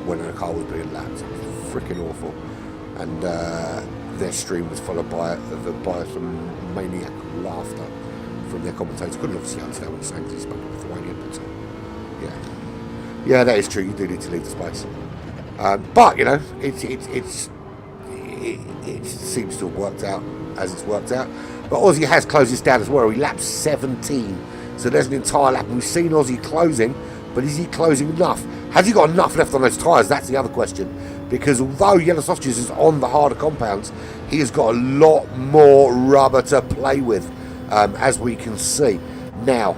when a car was being lapped. It was freaking awful. And their stream was followed by some maniac laughter from their commentators. Couldn't obviously understand what he was saying because he spoke Lithuanian, but yeah, that is true. You do need to leave the space, but it seems to have worked out as it's worked out. But Aussie has closed this down as well. He laps 17, so there's an entire lap. We've seen Aussie closing, but is he closing enough? Has he got enough left on those tyres? That's the other question. Because although Yellow Sausages is on the harder compounds, he has got a lot more rubber to play with, as we can see. Now,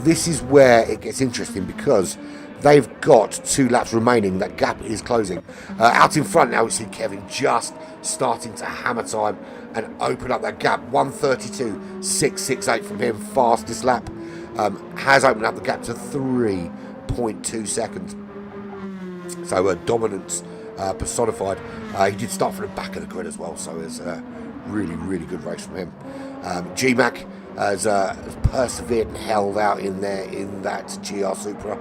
this is where it gets interesting, because they've got 2 laps remaining. That gap is closing. Out in front now, we see Kevin just starting to hammer time and open up that gap. 1:32.668 from him, fastest lap. has opened up the gap to 3.2 seconds. So dominance personified. He did start from the back of the grid as well, so it's a really good race from him. GMAC has persevered and held out in there in that GR Supra.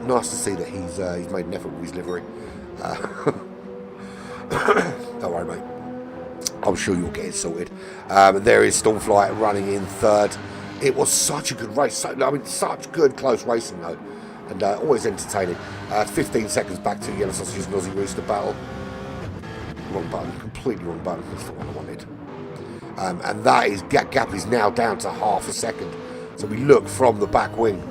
Nice to see that he's made an effort with his livery. Don't worry, mate. I'm sure you'll get it sorted. There is Stormfly running in third. It was such a good race. Such good close racing though, and always entertaining. 15 seconds back to Yellow Sausages and Aussie Rooster battle. Wrong button, completely wrong button. That's the one I wanted. And that is gap is now down to half a second. So we look from the back wing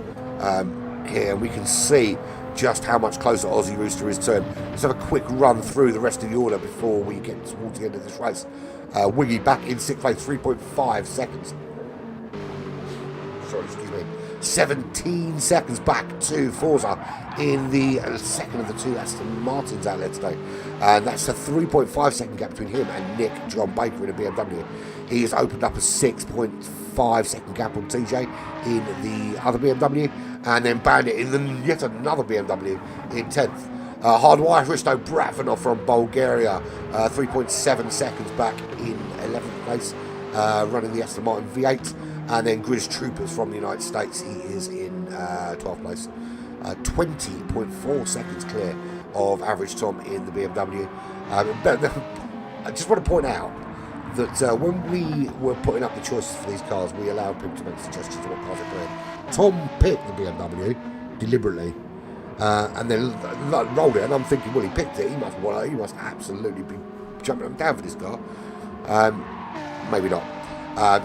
here, and we can see just how much closer Aussie Rooster is to him. Let's have a quick run through the rest of the order before we get towards the end of this race. Wiggy back in 6th place, 3.5 seconds. Sorry, excuse me. 17 seconds back to Forza in the second of the two Aston Martins out there today. And that's a 3.5 second gap between him and Nick John Baker in a BMW. He has opened up a 6.5 second gap on TJ in the other BMW, and then Bandit in yet another BMW in 10th. Hardwire Hristo Bratvanov from Bulgaria, 3.7 seconds back in 11th place, running the Aston Martin V8. And then Grizz Troopers from the United States, he is in 12th place. 20.4 seconds clear of average Tom in the BMW. I just want to point out that when we were putting up the choices for these cars, we allowed people to make suggestions of what cars they put in. Tom picked the BMW deliberately, and then rolled it, and I'm thinking, well, he picked it, he must absolutely be jumping up and down for this car. Maybe not.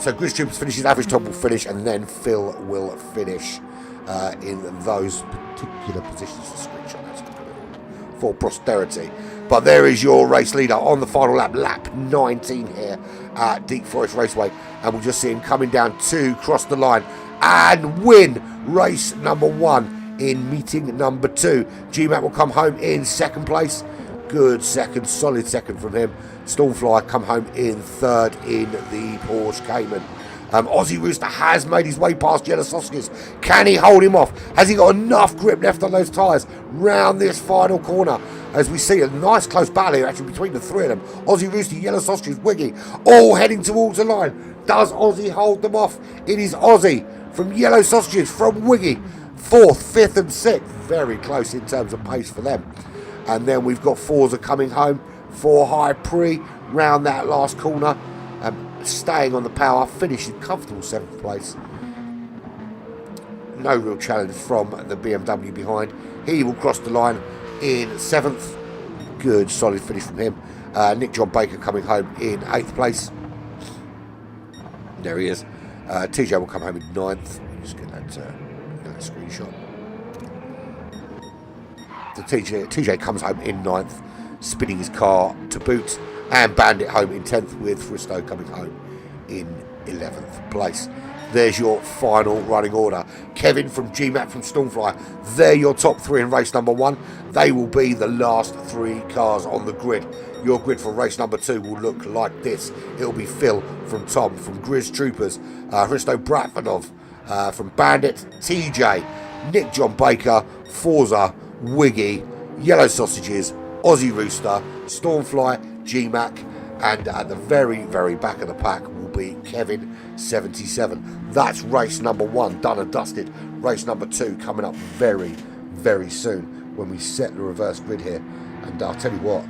So Grizz Troopers finishes, average Tom will finish, and then Phil will finish in those particular positions for screenshot. That's for posterity. But there is your race leader on the final lap, lap 19 here at Deep Forest Raceway, and we'll just see him coming down to cross the line and win race number 1 in meeting number 2. GMAT will come home in 2nd place. Good second, solid second from him. Stormfly come home in 3rd in the Porsche Cayman. Aussie Rooster has made his way past Yellow Sausages. Can he hold him off? Has he got enough grip left on those tyres round this final corner? As we see a nice close battle here actually between the three of them. Aussie Rooster, Yellow Sausages, Wiggy, all heading towards the line. Does Aussie hold them off? It is Aussie from Yellow Sausages, from Wiggy. 4th, 5th and 6th. Very close in terms of pace for them. And then we've got Forza coming home for High Pre round that last corner. Staying on the power, finishing comfortable 7th place. No real challenge from the BMW behind. He will cross the line in 7th. Good solid finish from him. Nick John Baker coming home in 8th place. There he is. TJ will come home in 9th. Just get that screenshot. So TJ comes home in 9th, spinning his car to boot, and Bandit home in 10th, with Fristo coming home in 11th place. There's your final running order. Kevin from GMAT from Stormfly, they're your top 3 in race number 1. They will be the last 3 cars on the grid. Your grid for race number 2 will look like this. It'll be Phil from Tom, from Grizz Troopers, Hristo Bratvanov from Bandit, TJ, Nick John Baker, Forza, Wiggy, Yellow Sausages, Aussie Rooster, Stormfly, GMAC, and at the very back of the pack will be Kevin 77. That's race number 1 done and dusted. Race number 2 coming up very soon when we set the reverse grid here. And I'll tell you what,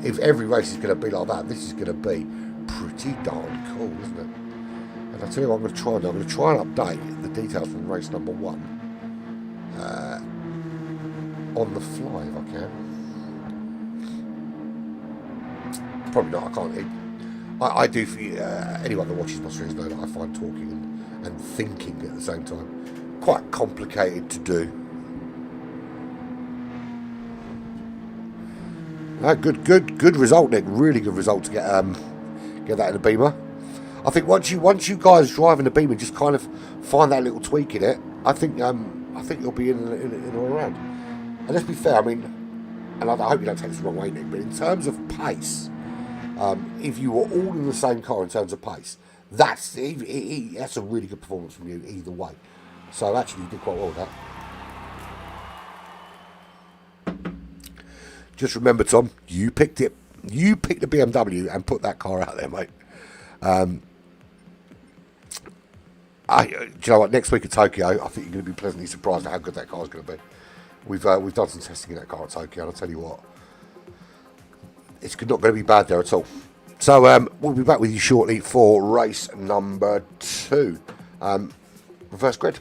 if every race is going to be like that, this is going to be pretty darn cool, isn't it? And I'll tell you what I'm going to try and do. I'm going to try and update the details from race number 1 on the fly if I can. Probably not, I can't. I do, for anyone that watches my streams know that I find talking and thinking at the same time quite complicated to do. No, good result, Nick. Really good result to get that in a Beamer. I think once you guys drive in a Beamer, just kind of find that little tweak in it. I think you'll be in all around. And let's be fair. I mean, and I hope you don't take this the wrong way, Nick, but in terms of pace, if you were all in the same car in terms of pace, That's that's a really good performance from you either way. So actually, you did quite well with that. Just remember, Tom, you picked it. You picked the BMW and put that car out there, mate. Do you know what? Next week at Tokyo, I think you're going to be pleasantly surprised at how good that car is going to be. We've done some testing in that car at Tokyo, and I'll tell you what, it's not going to be bad there at all. So we'll be back with you shortly for race number 2, reverse grid.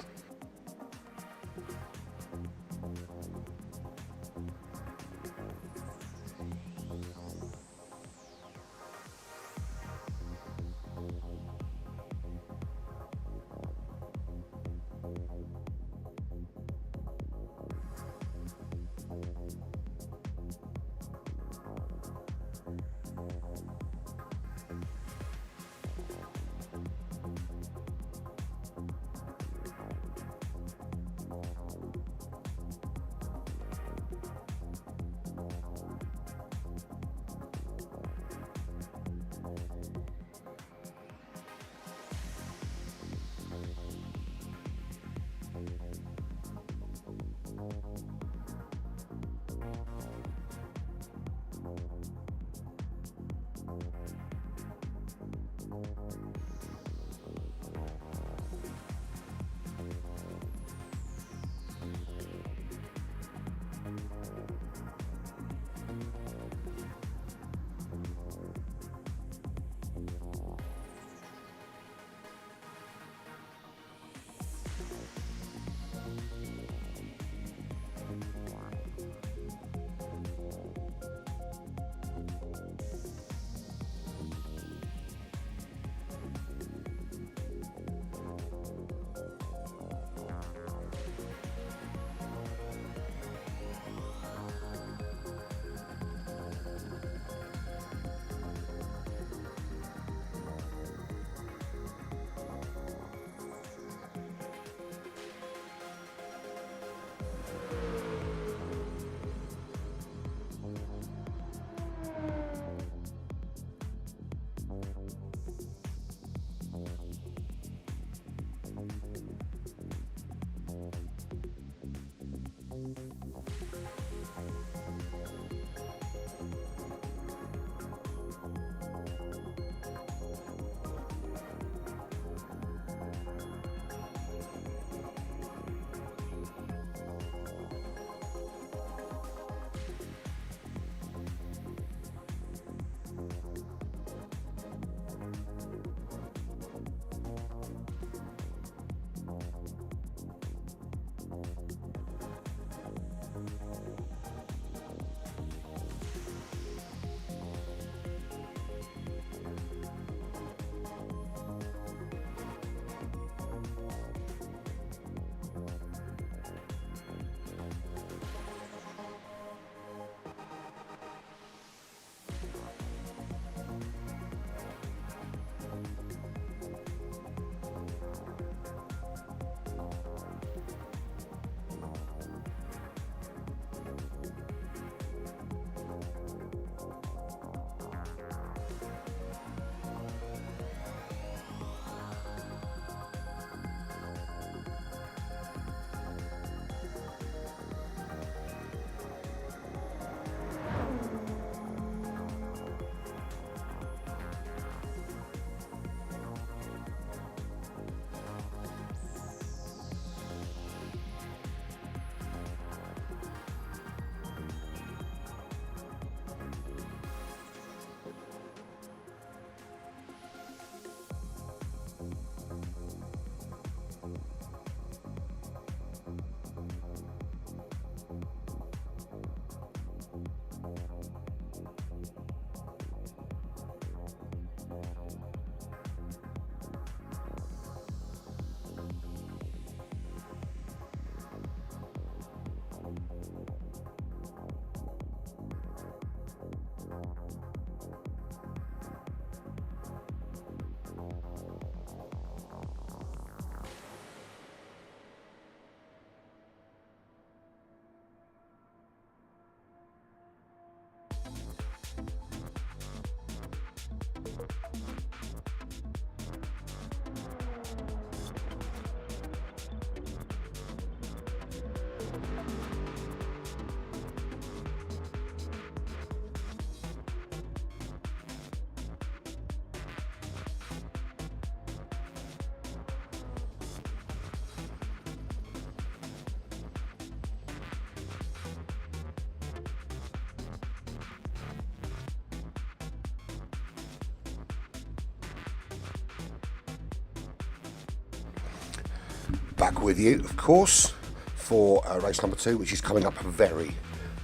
back with you, of course, for race number 2, which is coming up very,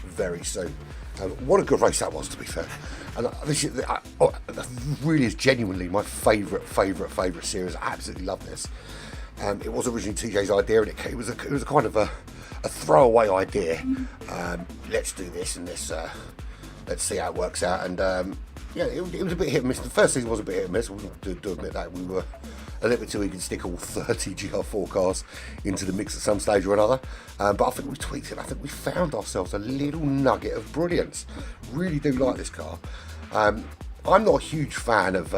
very soon. What a good race that was, to be fair. And this really is genuinely my favourite series. I absolutely love this. It was originally TJ's idea, and it was a kind of a throwaway idea. Let's do this and this. Let's see how it works out. And yeah, it was a bit hit and miss. The first season was a bit hit and miss. We'll do admit that. We were a little bit too eager to stick all 30 GR4 cars into the mix at some stage or another. But I think we tweaked it. I think we found ourselves a little nugget of brilliance. Really do like this car. I'm not a huge fan of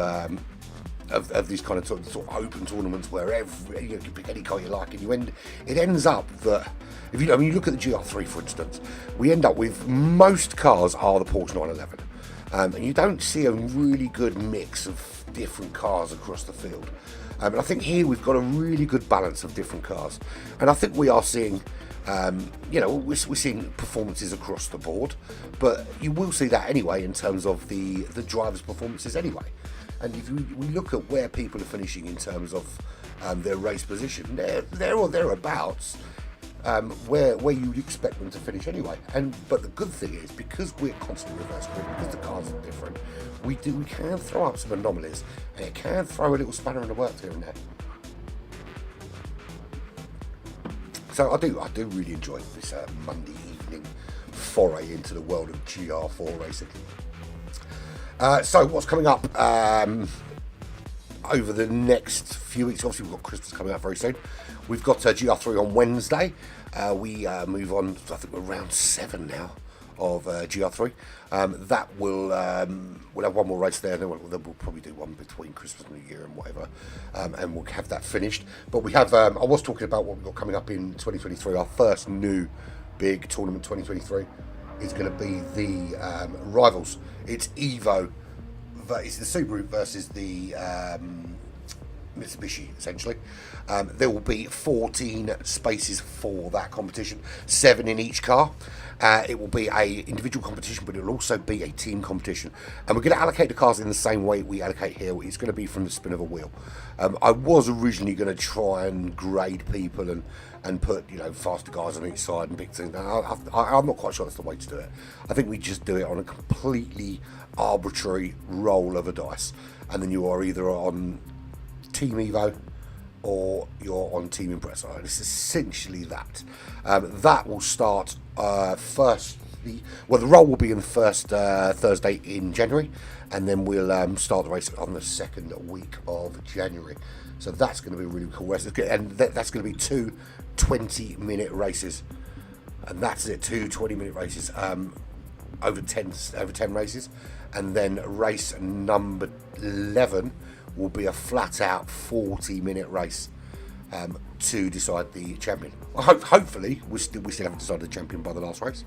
these kind of sort of open tournaments where you can pick any car you like, and it ends up that if you look at the GR3, for instance, we end up with most cars are the Porsche 911, and you don't see a really good mix of different cars across the field. And I think here we've got a really good balance of different cars, and I think we are seeing. We're seeing performances across the board, but you will see that anyway in terms of the drivers' performances anyway. And if we look at where people are finishing in terms of their race position, they're or thereabouts where you'd expect them to finish anyway. But the good thing is, because we're constantly reverse grid, because the cars are different, we can throw up some anomalies, and it can throw a little spanner in the works here and there. So I do really enjoy this Monday evening foray into the world of GR4 racing. So what's coming up over the next few weeks? Obviously we've got Christmas coming up very soon. We've got GR3 on Wednesday. We move on, I think we're round 7 now of GR3. That will we'll have one more race there, then we'll probably do one between Christmas and New Year and whatever, and we'll have that finished. But we have I was talking about what we've got coming up in 2023. Our first new big tournament 2023 is going to be the rivals. It's Evo, it's the Subaru versus the Mitsubishi, essentially. There will be 14 spaces for that competition, 7 in each car. It will be a individual competition, but it will also be a team competition. And we're going to allocate the cars in the same way we allocate here. It's going to be from the spin of a wheel. I was originally going to try and grade people and put faster guys on each side and big things. I'm not quite sure that's the way to do it. I think we just do it on a completely arbitrary roll of a dice, and then you are either on Team Evo or you're on Team Impreza. It's essentially that. That will start first. The roll will be in the first Thursday in January, and then we'll start the race on the second week of January. So that's going to be a really cool race, and that's going to be 2 20-minute races, and that's it. 2 20-minute races over 10 races, and then race number 11 will be a flat-out 40-minute race to decide the champion. Hopefully, we still haven't decided the champion by the last race,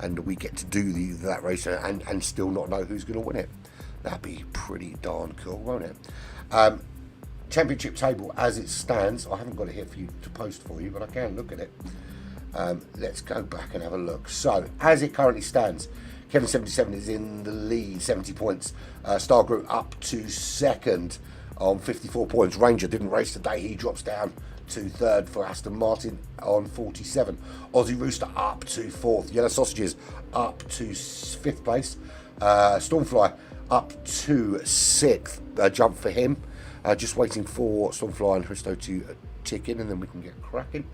and we get to do that race and still not know who's going to win it. That'd be pretty darn cool, won't it? Championship table as it stands. I haven't got it here for you to post for you, but I can look at it. Let's go back and have a look. So, as it currently stands, Kevin 77 is in the lead, 70 points. Star Group up to second on 54 points. Ranger didn't race today. He drops down to third for Aston Martin on 47. Aussie Rooster up to fourth. Yellow Sausages up to fifth place. Stormfly up to sixth. Jump for him. Just waiting for Stormfly and Christo to tick in, and then we can get cracking.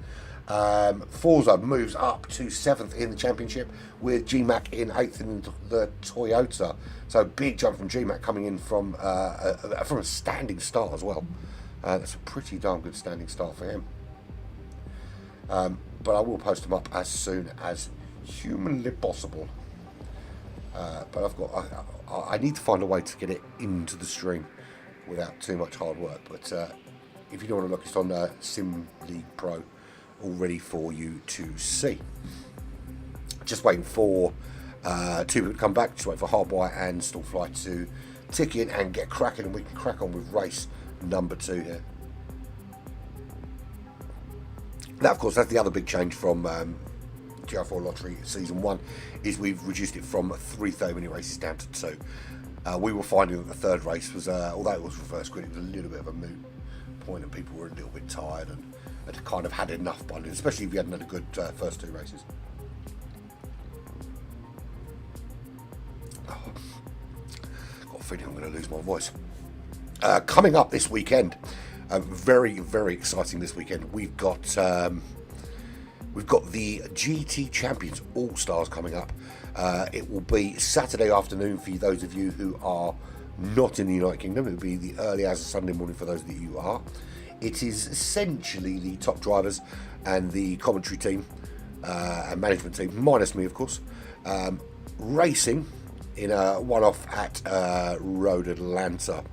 Forza moves up to 7th in the championship, with GMAC in 8th in the Toyota. So big jump from GMAC, coming in from a standing start as well. That's a pretty darn good standing start for him. But I will post them up as soon as humanly possible. But I need to find a way to get it into the stream without too much hard work. But if you don't want to look, it's on Sim League Pro, all ready for you to see. Just waiting for 2 people to come back. Just waiting for Hardwire and Stormfly to tick in and get cracking, and we can crack on with race number 2 here. Now, of course, that's the other big change from GR4 Lottery Season 1, is we've reduced it from 3 30-minute races down to 2. We were finding that the third race was, although it was reverse grid, it was a little bit of a moot point, and people were a little bit tired, had kind of had enough by then, especially if you hadn't had a good first 2 races. Oh, got a feeling I'm going to lose my voice. Coming up this weekend, very, very exciting this weekend. We've got the GT Champions All-Stars coming up. It will be Saturday afternoon for those of you who are not in the United Kingdom. It will be the early hours of Sunday morning for those of you who are. It is essentially the top drivers and the commentary team and management team, minus me of course, racing in a one-off at Road Atlanta.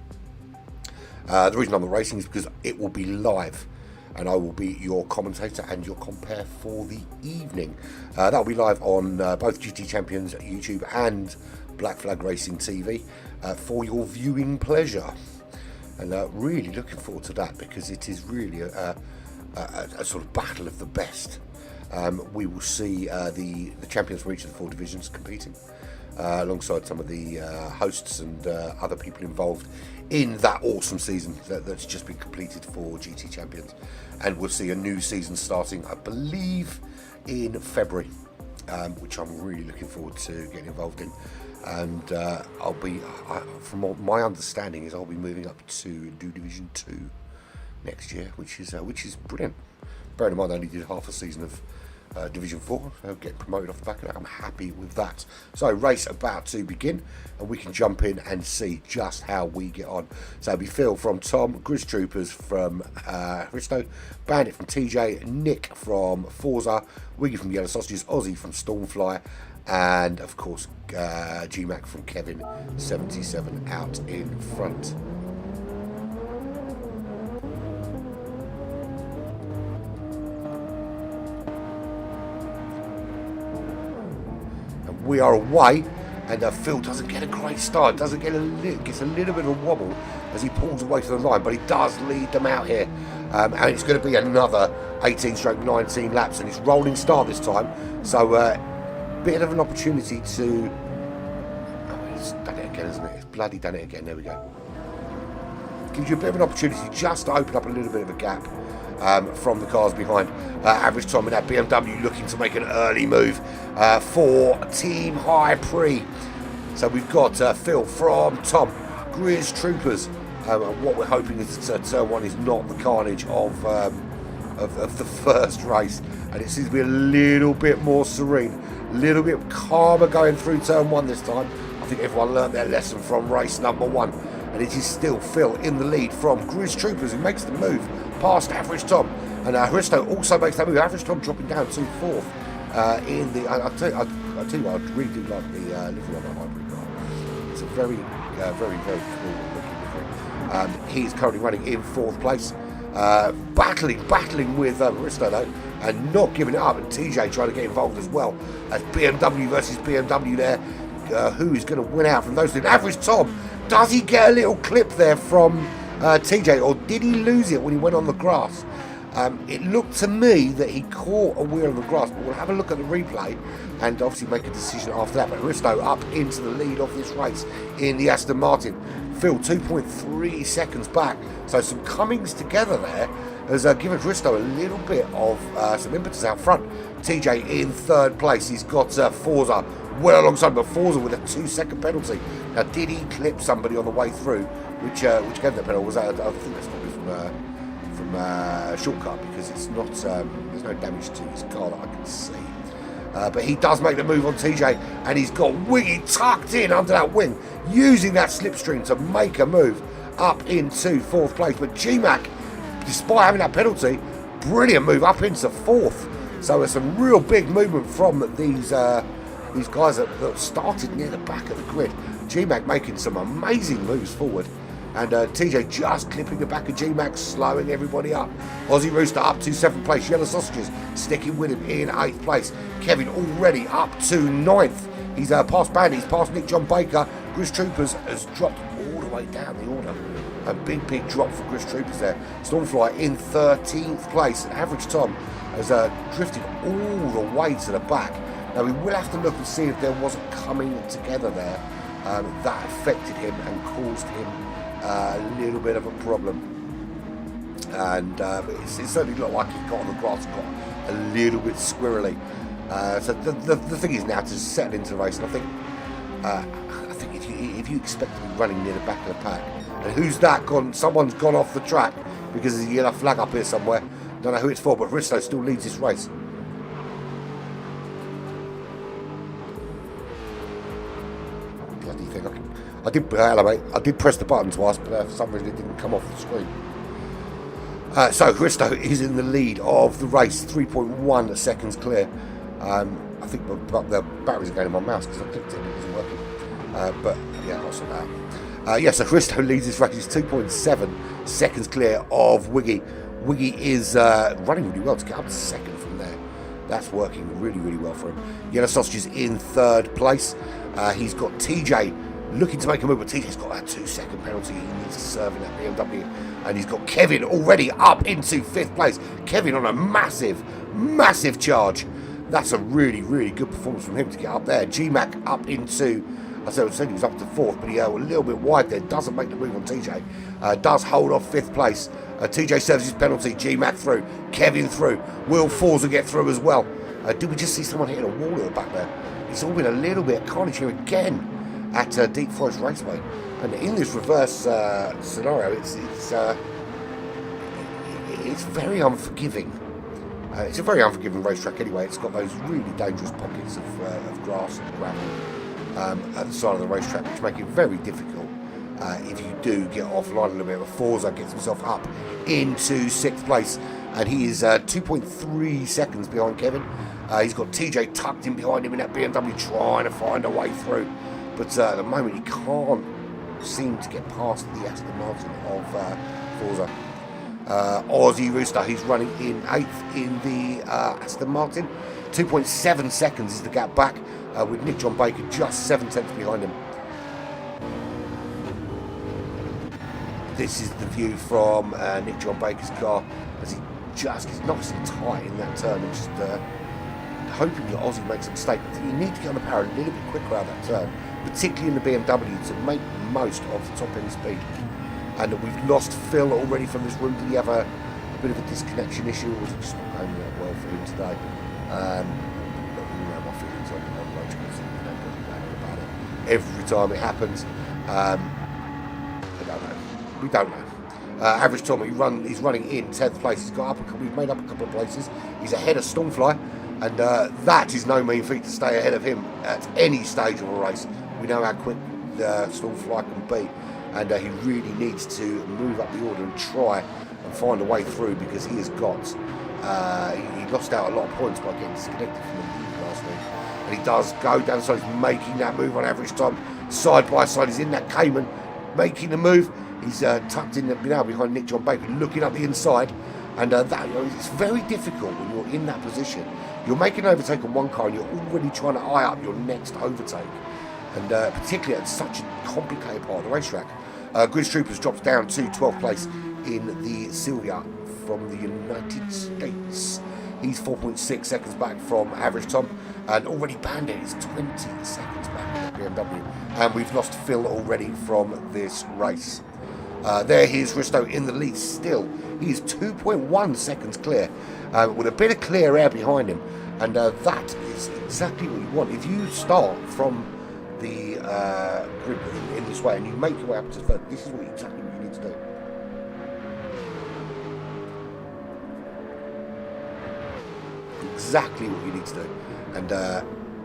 The reason I'm racing is because it will be live, and I will be your commentator and your compere for the evening. That will be live on both GT Champions YouTube and Black Flag Racing TV for your viewing pleasure. And really looking forward to that, because it is really a sort of battle of the best. We will see the champions from each of the 4 divisions competing alongside some of the hosts and other people involved in that awesome season that's just been completed for GT Champions. And we'll see a new season starting, I believe, in February, which I'm really looking forward to getting involved in. And from my understanding, is I'll be moving up to do Division 2 next year, which is brilliant. Bearing in mind I only did half a season of Division 4, so getting promoted off the back of that, I'm happy with that. So race about to begin, and we can jump in and see just how we get on. So it'll be Phil from Tom, Grizz Troopers from Risto, Bandit from TJ, Nick from Forza, Wiggy from Yellow Sausages, Ozzy from Stormfly, and of course GMAC from Kevin 77 out in front. And we are away, and Phil doesn't get a great start, gets a little bit of a wobble as he pulls away to the line, but he does lead them out here. And it's going to be another 18-19 laps, and it's rolling start this time, so bit of an opportunity to... Oh, it's done it again, isn't it? It's bloody done it again. There we go. Gives you a bit of an opportunity just to open up a little bit of a gap from the cars behind. Average Tom in that BMW looking to make an early move for Team High Prix. So we've got Phil from Tom, Grizz Troopers. What we're hoping is that turn 1 is not the carnage of the first race, and it seems to be a little bit more serene, a little bit calmer going through turn 1 this time. I think everyone learned their lesson from race number 1, and it is still Phil in the lead from Grizz Troopers, who makes the move past Average Tom, and Hristo also makes that move. Average Tom dropping down to 4th in the... I'll tell you what, I really do like the livery on that hybrid car. It's a very, very, very cool looking livery. He's currently running in 4th place. Battling with Hristo though, and not giving it up, and TJ trying to get involved as well, as BMW versus BMW there. Who is going to win out from those two? Average Tom, does he get a little clip there from TJ, or did he lose it when he went on the grass? It looked to me that he caught a wheel on the grass, but we'll have a look at the replay and obviously make a decision after that. But Hristo up into the lead of this race in the Aston Martin. Phil 2.3 seconds back, so some comings together there has given Hristo a little bit of some impetus out front. TJ in 3rd place. He's got Forza well alongside, but Forza with a 2-second penalty. Now, did he clip somebody on the way through? Which gave that penalty? Was that? I think that's probably from shortcut, because it's not. There's no damage to his car that I can see. But he does make the move on TJ, and he's got Wiggy tucked in under that wing, using that slipstream to make a move up into 4th place. But GMAC, despite having that penalty, brilliant move up into 4th. So there's some real big movement from these guys that started near the back of the grid. GMAC making some amazing moves forward, and TJ just clipping the back of GMAC, slowing everybody up. Aussie Rooster up to 7th place. Yellow Sausages sticking with him in 8th place. Kevin already up to 9th. He's past Bandit, he's past Nick John Baker. Grizz Troopers has dropped all the way down the order. A big drop for Grizz Troopers there. Stormfly in 13th place. And Average Tom has drifted all the way to the back. Now we will have to look and see if there wasn't coming together there that affected him and caused him a little bit of a problem. and it certainly looked like he got on the grass and got a little bit squirrely. So the thing is now to settle into the race, and I think if you expect to be running near the back of the pack, and who's that gone? Someone's gone off the track because there's a yellow flag up here somewhere. Don't know who it's for, but Risto still leads this race. Bloody thing! I did press the button twice, but for some reason it didn't come off the screen. So Risto is in the lead of the race, 3.1 seconds clear. I think the batteries are going in my mouse because I clicked it and it wasn't working. But yeah, I'll sort that out. So Risto leads this race. He's 2.7 seconds clear of Wiggy. Wiggy is running really well to get up to second from there. That's working really, really well for him. Yellow Sausage is in third place. He's got TJ looking to make a move, but TJ's got that 2-second penalty. He needs to serve in that BMW. And he's got Kevin already up into fifth place. Kevin on a massive, massive charge. That's a really, really good performance from him to get up there. G-Mac up into, I said he was up to fourth, but he a little bit wide there. Doesn't make the move on TJ. Does hold off fifth place. TJ serves his penalty. G-Mac through. Kevin through. Will Forza get through as well. Did we just see someone hitting a wall at the back there? It's all been a little bit carnage here again at Deep Forest Raceway. And in this reverse scenario, it's very unforgiving. It's a very unforgiving racetrack anyway. It's got those really dangerous pockets of grass and gravel at the side of the racetrack, which make it very difficult if you do get offline a little bit. Forza gets himself up into sixth place, and he is 2.3 seconds behind Kevin. He's got TJ tucked in behind him in that BMW, trying to find a way through. But at the moment, he can't seem to get past the Aston Martin of Forza. Aussie Rooster, he's running in 8th in the Aston Martin. 2.7 seconds is the gap back, with Nick John Baker just 7 tenths behind him. This is the view from Nick John Baker's car as he just gets nice and tight in that turn, and just hoping that Aussie makes a mistake. You need to get on the power a little bit quicker out of that turn, particularly in the BMW, to make most of the top end speed. And we've lost Phil already from this room. Did he have a bit of a disconnection issue, or was it just not going that well for him today? But you know my feelings on road courses, about it. Every time it happens, I don't know. We don't know. Average Tom, he's running in 10th place. He's made up a couple of places. He's ahead of Stormfly, and that is no mean feat to stay ahead of him at any stage of a race. We know how quick Stormfly can be. And he really needs to move up the order and try and find a way through, because he has got he lost out a lot of points by getting disconnected from the lead last week. And he does go down, so he's making that move on Average Tom side by side. He's in that Cayman making the move. He's tucked in now behind Nick John Baker, looking up the inside. And it's very difficult when you're in that position. You're making an overtake on one car and you're already trying to eye up your next overtake. And particularly at such a complicated part of the racetrack. Gridge Troopers drops down to 12th place in the Silvia from the United States. He's 4.6 seconds back from Average Tom, and already Bandit is 20 seconds back in the BMW. And we've lost Phil already from this race. There he is, Risto in the lead still. He is 2.1 seconds clear, with a bit of clear air behind him. And that is exactly what you want. If you start from the grid in this way and you make your way up to the third, this is exactly what you need to do. Exactly what you need to do. And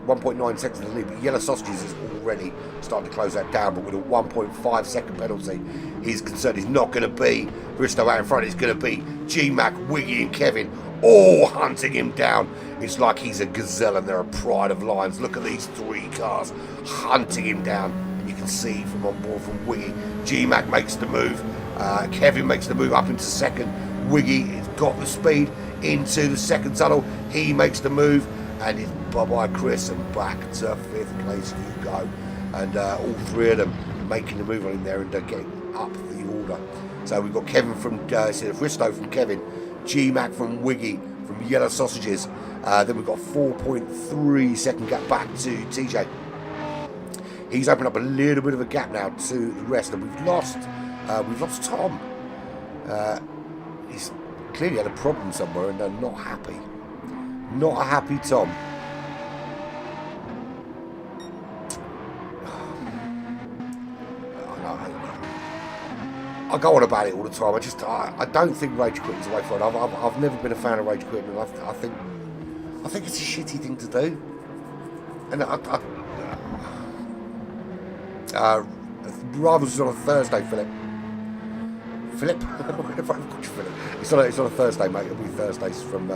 1.9 seconds in the lead, but Yellow Sausages is already starting to close that down, but with a 1.5 second penalty, he's concerned he's not going to be Risto out in front. It's going to be G-Mac, Wiggy and Kevin all hunting him down. It's like he's a gazelle and they're a pride of lions. Look at these three cars hunting him down. And you can see from on board from Wiggy, G-Mac makes the move. Kevin makes the move up into second. Wiggy has got the speed into the second tunnel. He makes the move. And it's bye-bye Chris, and back to fifth place you go. And all three of them making the move on him there and getting up the order. So we've got Kevin from Risto from Kevin, G-Mac from Wiggy, from Yellow Sausages. Then we've got 4.3 second gap back to TJ. He's opened up a little bit of a gap now to the rest, and we've lost Tom. he's clearly had a problem somewhere and they're not happy. Not a happy Tom. I go on about it all the time. I don't think rage quitting is the way forward. I've never been a fan of rage quitting, and I think it's a shitty thing to do. And Rivals is on a Thursday, Philip. Philip, whatever I've called you, Philip. It's on a Thursday, mate. It'll be Thursdays from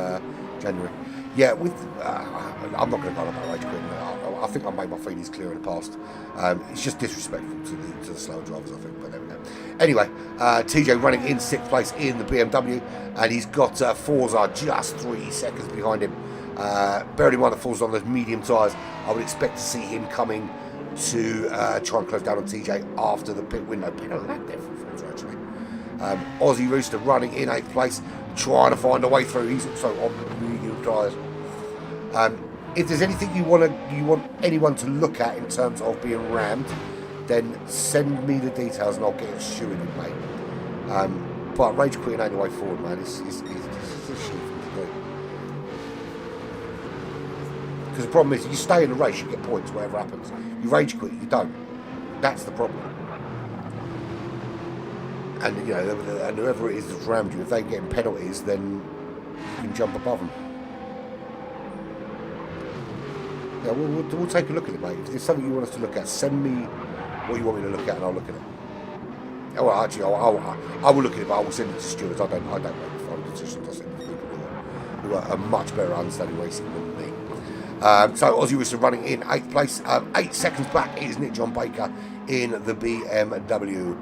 January. Yeah, I'm not going to go on about rage quitting. I think I made my feelings clear in the past. It's just disrespectful to the slower drivers, I think. But there we go. Anyway, TJ running in 6th place in the BMW, and he's got Forza just 3 seconds behind him. Bearing in mind that Forza's on those medium tyres, I would expect to see him coming to try and close down on TJ after the pit window. Been a lap there from Forza, actually. Aussie Rooster running in 8th place, trying to find a way through. He's also on medium tyres. If there's anything you want anyone to look at in terms of being rammed, then send me the details and I'll get it shooing in, mate. But rage quitting ain't the way forward, man. It's a shit thing to do. Because the problem is, you stay in the race, you get points, whatever happens. You rage quit, you don't. That's the problem. And you know, and whoever it is that's rammed you, if they're getting penalties, then you can jump above them. Yeah, we'll take a look at it, mate. If there's something you want us to look at, send me what you want me to look at, and I'll look at it. Oh, well, actually, I will look at it, but I will send it to stewards. I don't make the final decisions. I send it to people who are much better at understanding racing than me. So Aussie Rooster running in 8th place. 8 seconds back is Nick John Baker in the BMW.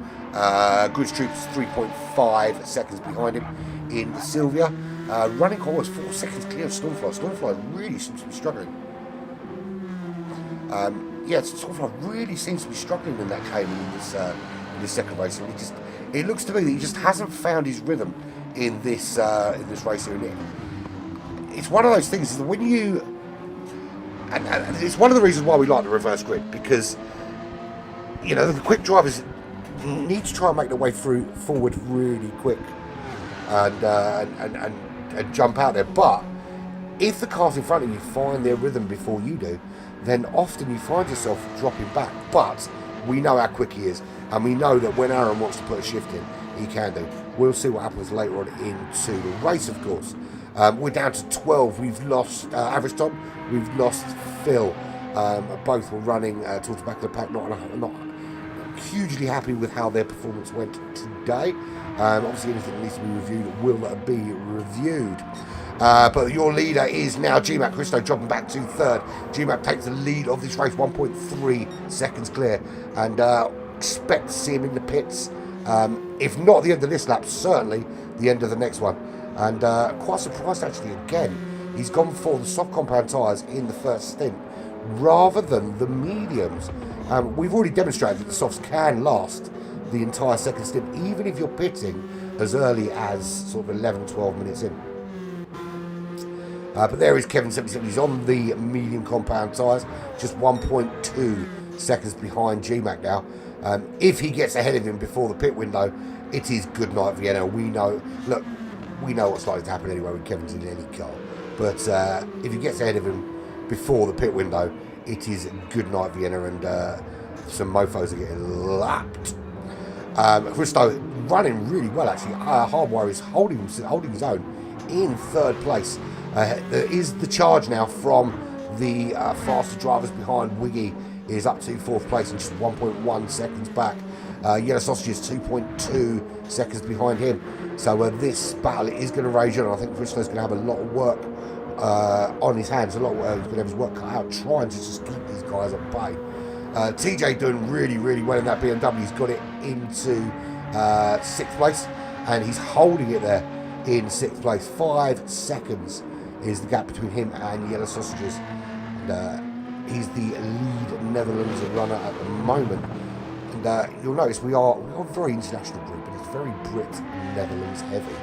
Goods Troops 3.5 seconds behind him in the Sylvia. Running quite was 4 seconds clear of Stormfly. Stormfly really seems to be struggling. Stormfly really seems to be struggling in that Cayman in this second race. And it looks to me that he just hasn't found his rhythm in this race here. It's one of those things that when you and it's one of the reasons why we like the reverse grid, because you know the quick drivers need to try and make their way forward really quick and jump out there. But if the cars in front of you find their rhythm before you do, then often you find yourself dropping back. But we know how quick he is, and we know that when Aaron wants to put a shift in, he can do. We'll see what happens later on into the race, of course. We're down to 12. We've lost Average Tom. We've lost Phil. Both were running towards the back of the pack. Not hugely happy with how their performance went today. Obviously, anything that needs to be reviewed will be reviewed. But your leader is now GMAP Christo, dropping back to 3rd. GMAP takes the lead of this race, 1.3 seconds clear, and expect to see him in the pits. If not the end of this lap, certainly the end of the next one. And quite surprised, actually, again, he's gone for the soft compound tyres in the first stint rather than the mediums. We've already demonstrated that the softs can last the entire second stint, even if you're pitting as early as sort of 11, 12 minutes in. But there is Kevin 77. He's on the medium compound tyres, just 1.2 seconds behind GMAC now. If he gets ahead of him before the pit window, it is good night Vienna. We know what's likely to happen anyway when Kevin's in any car. But if he gets ahead of him before the pit window, it is good night Vienna, and some mofos are getting lapped. Christo running really well, actually. Hardwire is holding his own in 3rd place. There is the charge now from the faster drivers behind. Wiggy is up to 4th place and just 1.1 seconds back. Yellow Sausage is 2.2 seconds behind him. So this battle is going to rage on. I think Christo's going to have a lot of work on his hands. He's going to have his work cut out trying to just keep these guys at bay. TJ doing really, really well in that BMW. He's got it into 6th place, and he's holding it there in 6th place. 5 seconds is the gap between him and Yellow Sausages. And he's the lead Netherlands runner at the moment. And you'll notice we are a very international group, and it's very Brit Netherlands heavy.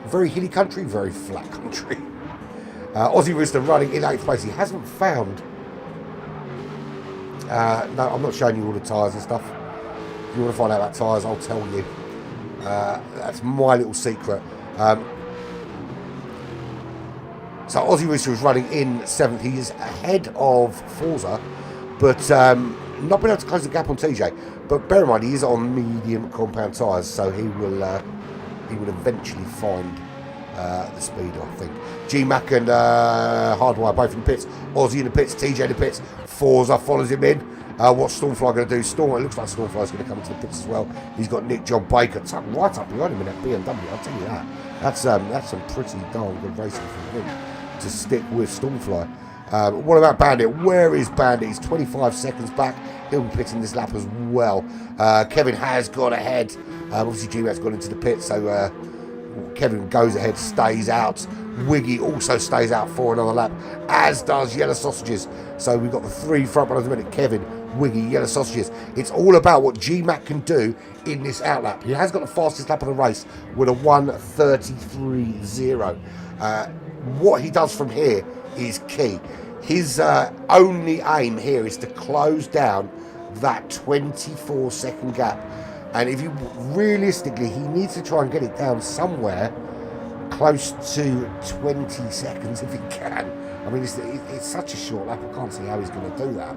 Very hilly country, very flat country. Aussie Rooster running in 8th place. He hasn't found... no, I'm not showing you all the tyres and stuff. If you want to find out about tyres, I'll tell you. That's my little secret. So Aussie Rooster is running in 7th. He is ahead of Forza, but not been able to close the gap on TJ. But bear in mind, he is on medium compound tyres, so he will eventually find the speed, I think. G-Mac and Hardwire both in the pits. Aussie in the pits, TJ in the pits. Forza follows him in. What's Stormfly going to do? It looks like Stormfly's going to come into the pits as well. He's got Nick John Baker tucked right up behind him in that BMW. I'll tell you that. That's some pretty darn good racing from him to stick with Stormfly. What about Bandit? Where is Bandit? He's 25 seconds back. He'll be pitting this lap as well. Kevin has gone ahead. Obviously, G-Mac's gone into the pit, so Kevin goes ahead, stays out. Wiggy also stays out for another lap, as does Yellow Sausages. So we've got the 3 front runners a minute: Kevin, Wiggy, Yellow Sausages. It's all about what G-Mac can do in this outlap. He has got the fastest lap of the race with a 1:33.0. What he does from here is key. His only aim here is to close down that 24-second gap. And if you realistically, he needs to try and get it down somewhere close to 20 seconds if he can. I mean, it's such a short lap. I can't see how he's going to do that.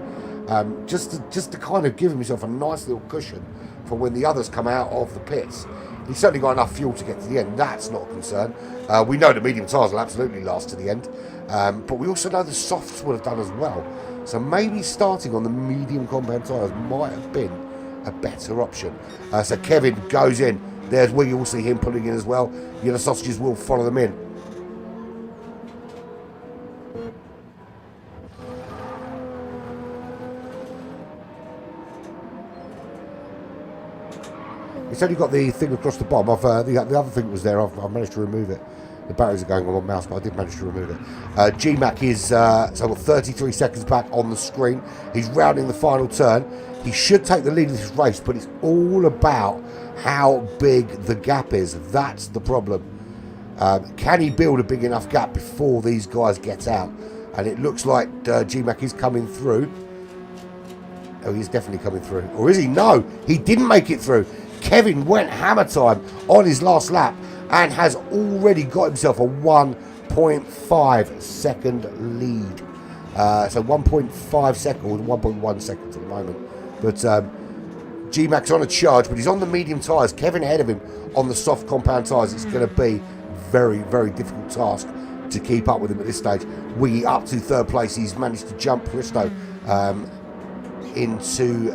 Just to kind of give himself a nice little cushion for when the others come out of the pits. He's certainly got enough fuel to get to the end. That's not a concern. We know the medium tyres will absolutely last to the end, but we also know the softs would have done as well. So maybe starting on the medium compound tyres might have been a better option. So Kevin goes in. There's Wiggy. We'll see him pulling in as well. Yellow Sausages will follow them in. It's only got the thing across the bottom. The other thing that was there, I've managed to remove it. The batteries are going on my mouse, but I did manage to remove it. G-Mac is, so I've got 33 seconds back on the screen. He's rounding the final turn. He should take the lead of this race, but it's all about how big the gap is. That's the problem. Can he build a big enough gap before these guys get out? And it looks like G-Mac is coming through. Oh, he's definitely coming through. Or is he? No, he didn't make it through. Kevin went hammer time on his last lap and has already got himself a 1.5 second lead. So 1.5 seconds, or 1.1 seconds at the moment. But G-Mac's on a charge, but he's on the medium tyres. Kevin ahead of him on the soft compound tyres. It's going to be very, very difficult task to keep up with him at this stage. Wiggy up to 3rd place. He's managed to jump Risto into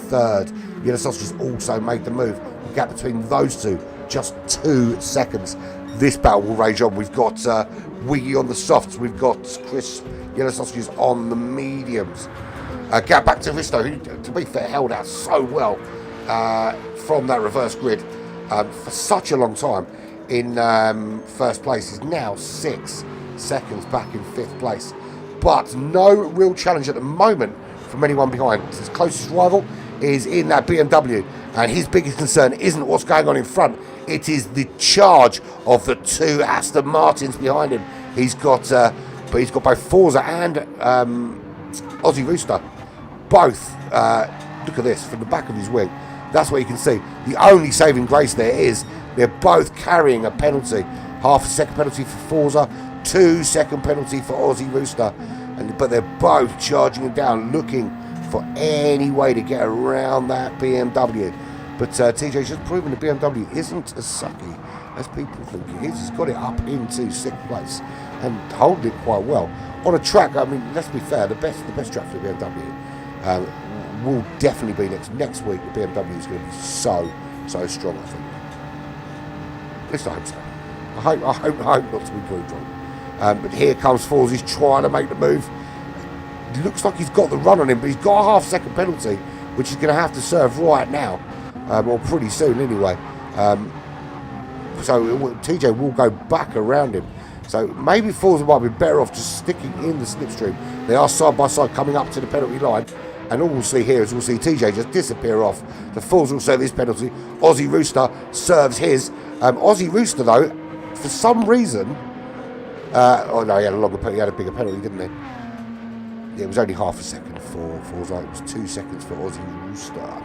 3rd. Yellow Sausages also made the move. The gap between those two, just 2 seconds. This battle will rage on. We've got Wiggy on the softs. We've got Chris, Yellow Sausages on the mediums. Gap back to Risto, who, to be fair, held out so well from that reverse grid for such a long time in 1st place. He's now 6 seconds back in 5th place. But no real challenge at the moment from anyone behind. His closest rival is in that BMW, and his biggest concern isn't what's going on in front. It is the charge of the 2 Aston Martins behind him. He's got both Forza and Aussie Rooster. Both, look at this, from the back of his wing. That's what you can see. The only saving grace there is they're both carrying a penalty. Half a second penalty for Forza, 2 second penalty for Aussie Rooster. But they're both charging him down, looking for any way to get around that BMW. But TJ's just proven the BMW isn't as sucky as people think it is. He's got it up into 6th place and holding it quite well. On a track, I mean, let's be fair, the best track for the BMW will definitely be next week. The BMW is going to be so strong, I think. At least I hope so. I hope not to be proved wrong. But here comes Falls. He's trying to make the move. It looks like he's got the run on him, but he's got a half-second penalty, which he's going to have to serve right now, or pretty soon anyway. So TJ will go back around him. So maybe Falls might be better off just sticking in the slipstream. They are side by side coming up to the penalty line. And all we'll see here is we'll see TJ just disappear off. The Falls will serve his penalty. Aussie Rooster serves his. Aussie Rooster, though, for some reason... oh no, he had a longer penalty. He had a bigger penalty, didn't he? Yeah, it was only half a second for Forza. It was 2 seconds for Aussie Rooster.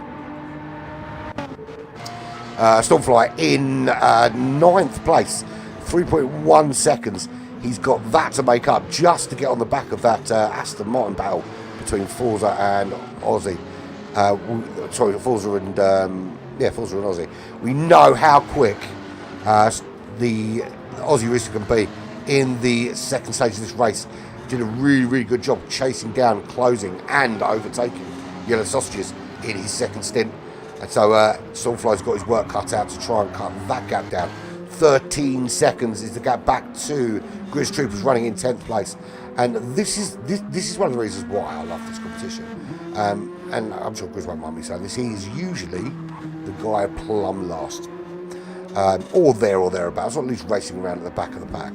Stormfly in 9th place, 3.1 seconds. He's got that to make up just to get on the back of that Aston Martin battle between Forza and Aussie. Forza and Aussie. We know how quick the Aussie Rooster can be in the second stage of this race. Did a really, really good job chasing down, closing, and overtaking Yellow Sausages in his second stint. And so Stormfly's got his work cut out to try and cut that gap down. 13 seconds is the gap back to Grizz Troopers running in 10th place. And this is one of the reasons why I love this competition. And I'm sure Grizz won't mind me saying this. He is usually the guy plumb last. Or there or thereabouts, or at least racing around at the back of the pack.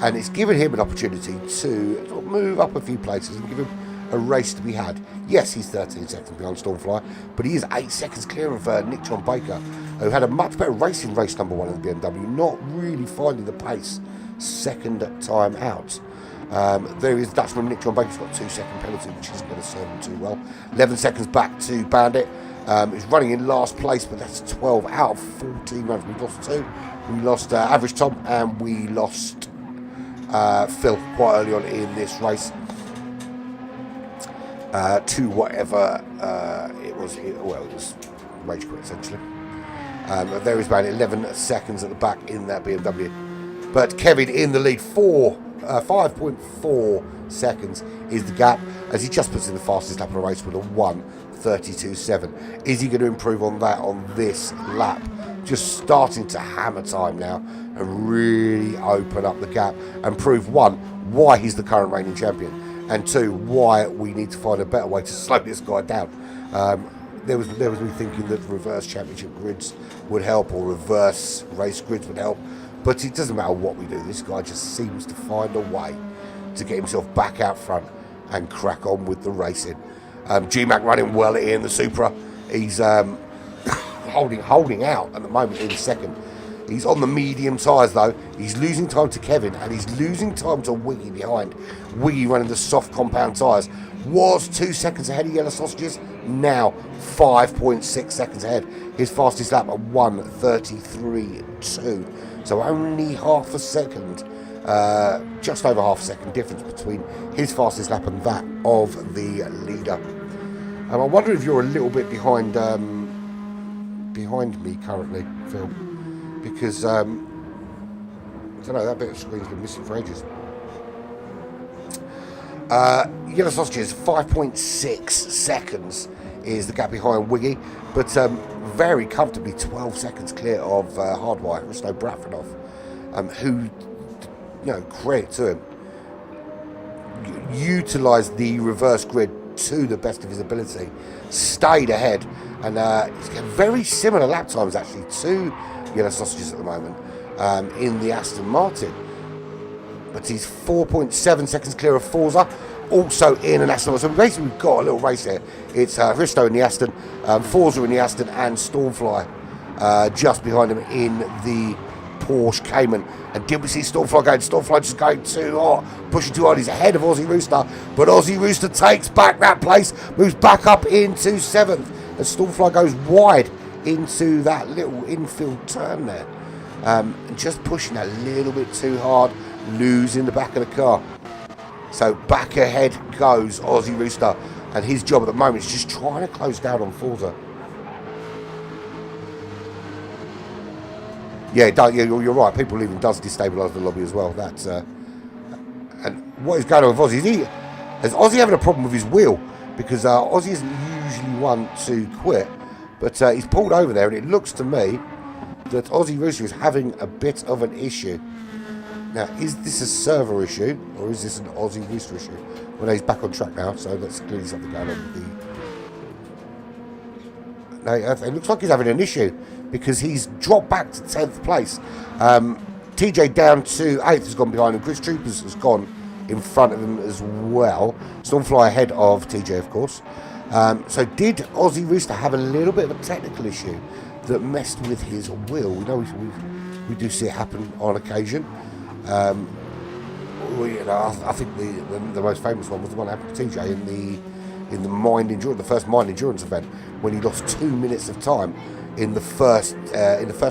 And it's given him an opportunity to sort of move up a few places and give him a race to be had. Yes, he's 13 seconds behind Stormfly, but he is 8 seconds clear of Nick John Baker, who had a much better race in race number 1 of the BMW, not really finding the pace second time out. There is Dutchman Nick John Baker's got a 2-second penalty, which isn't going to serve him too well. 11 seconds back to Bandit. He's running in last place, but that's 12 out of 14 runs. We lost 2. We lost Average Tom, and we lost Phil quite early on in this race to whatever it was. Well, it was rage quit essentially. There is about 11 seconds at the back in that BMW, but Kevin in the lead. 5.4 seconds is the gap as he just puts in the fastest lap of the race with a 1:32.7. Is he going to improve on that on this lap? Just starting to hammer time now and really open up the gap and prove, 1, why he's the current reigning champion, and 2, why we need to find a better way to slow this guy down. There was me thinking that reverse championship grids would help, or reverse race grids would help, but it doesn't matter what we do. This guy just seems to find a way to get himself back out front and crack on with the racing. G-Mac running well in the Supra. He's holding out at the moment in second. He's on the medium tyres though. He's losing time to Kevin, and he's losing time to Wiggy behind. Wiggy running the soft compound tyres. Was 2 seconds ahead of Yellow Sausages, now 5.6 seconds ahead. His fastest lap at 1:33.2. So only half a second, just over half a second difference between his fastest lap and that of the leader. I wonder if you're a little bit behind me currently, Phil, because I don't know, that bit of screen's been missing for ages. Yellow Sausages, 5.6 seconds is the gap behind Wiggy, but very comfortably 12 seconds clear of Hardwire, Risto Bratfordov, who, credit to him, utilised the reverse grid to the best of his ability, stayed ahead, and he's got very similar lap times actually to Yellow Sausages at the moment in the Aston Martin. But he's 4.7 seconds clear of Forza, also in an Aston Martin. So basically we've got a little race here. It's Risto in the Aston, Forza in the Aston, and Stormfly just behind him in the Porsche Cayman. And did we see Stormfly going? Stormfly just going too hot, pushing too hard. He's ahead of Aussie Rooster, but Aussie Rooster takes back that place, moves back up into 7th, and Stormfly goes wide into that little infield turn there. Just pushing a little bit too hard, losing the back of the car. So back ahead goes Aussie Rooster, and his job at the moment is just trying to close down on Forza. Yeah, you're right. People leaving does destabilise the lobby as well. That's and what is going on with Aussie? Is Aussie having a problem with his wheel? Because Aussie isn't usually one to quit, but he's pulled over there, and it looks to me that Aussie Rooster is having a bit of an issue. Now, is this a server issue, or is this an Aussie Rooster issue? Well, no, he's back on track now, so that's clearly something going on with the... No, it looks like he's having an issue, because he's dropped back to 10th place. TJ down to 8th has gone behind him. Grizz Troopers has gone in front of him as well. Stormfly ahead of TJ, of course. So did Aussie Rooster have a little bit of a technical issue that messed with his wheel? We know we do see it happen on occasion. I think the most famous one was the one that happened to TJ in the in the first Mind Endurance event, when he lost 2 minutes of time in the first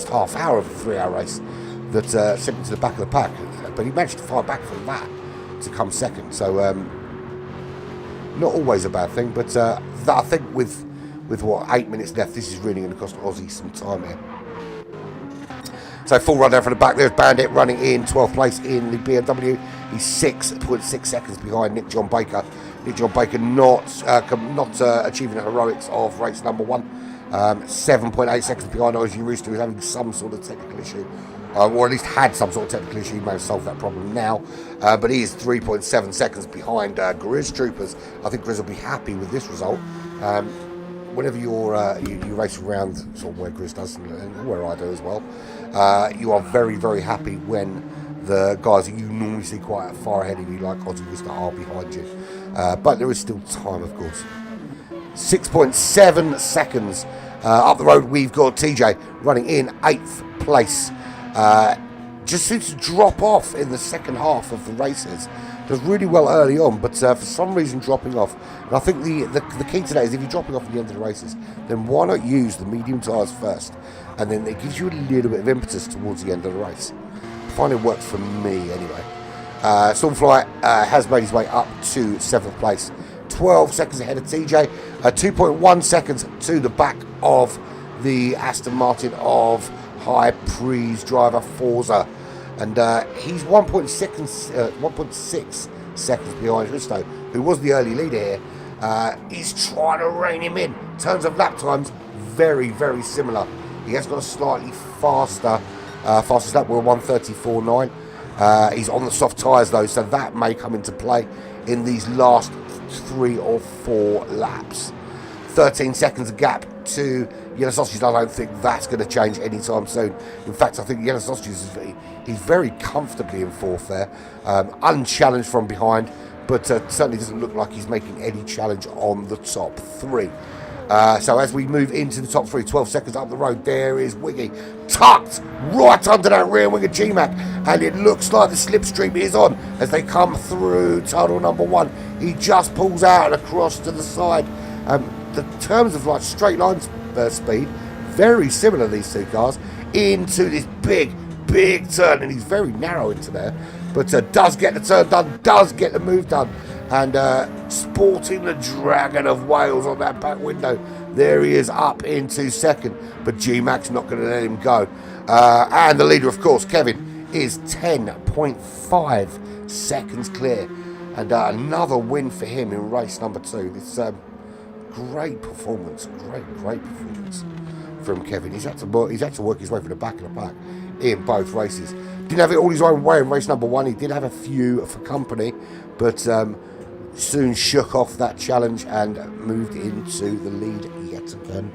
half hour of the 3-hour race that sent him to the back of the pack. But he managed to fight back from that to come second. So not always a bad thing, but I think with what, 8 minutes left, this is really going to cost Aussie some time here. So full run down from the back. There's Bandit running in 12th place in the BMW. He's 6.6 seconds behind Nick John Baker. Nick John Baker not achieving the heroics of race number 1. 7.8 seconds behind Ozzy Rooster, who's having some sort of technical issue. Or at least had some sort of technical issue. He may have solved that problem now. But he is 3.7 seconds behind Grizz Troopers. I think Grizz will be happy with this result. Whenever you race around sort of where Grizz does and where I do as well, you are very, very happy when the guys that you normally see quite far ahead of you, like Ozzy Rooster, are behind you. But there is still time, of course. 6.7 seconds up the road. We've got TJ running in 8th place. Just seems to drop off in the second half of the races. Does really well early on, but for some reason dropping off. And I think the key today is if you're dropping off at the end of the races, then why not use the medium tyres first? And then it gives you a little bit of impetus towards the end of the race. I find it works for me anyway. Stormfly has made his way up to 7th place. 12 seconds ahead of TJ. 2.1 seconds to the back of the Aston Martin of High Pre's driver Forza. And he's 1.6 seconds behind Risto, who was the early leader here. He's trying to rein him in. In terms of lap times, very, very similar. He has got a slightly faster fastest lap. We're 1:34.9. He's on the soft tyres though, so that may come into play in these last 3 or 4 laps. 13 seconds gap to Yellow Sausage. I don't think that's going to change anytime soon. In fact, I think Yellow Sausage he's very comfortably in 4th there, unchallenged from behind, but certainly doesn't look like he's making any challenge on the top 3. So as we move into the top 3, 12 seconds up the road, there is Wiggy tucked right under that rear wing of GMAC, and it looks like the slipstream is on as they come through tunnel number 1. He just pulls out and across to the side. The terms of like straight line speed, very similar, these two cars, into this big turn, and he's very narrow into there, but does get the turn done, does get the move done, and sporting the Dragon of Wales on that back window. There he is up into 2nd, but GMAC's not going to let him go. And the leader, of course, Kevin, is 10.5 seconds clear, and another win for him in race number 2. This great performance from Kevin. He's had to work his way from the back of the pack in both races. Didn't have it all his own way in race number 1. He did have a few for company, but soon shook off that challenge and moved into the lead yet again.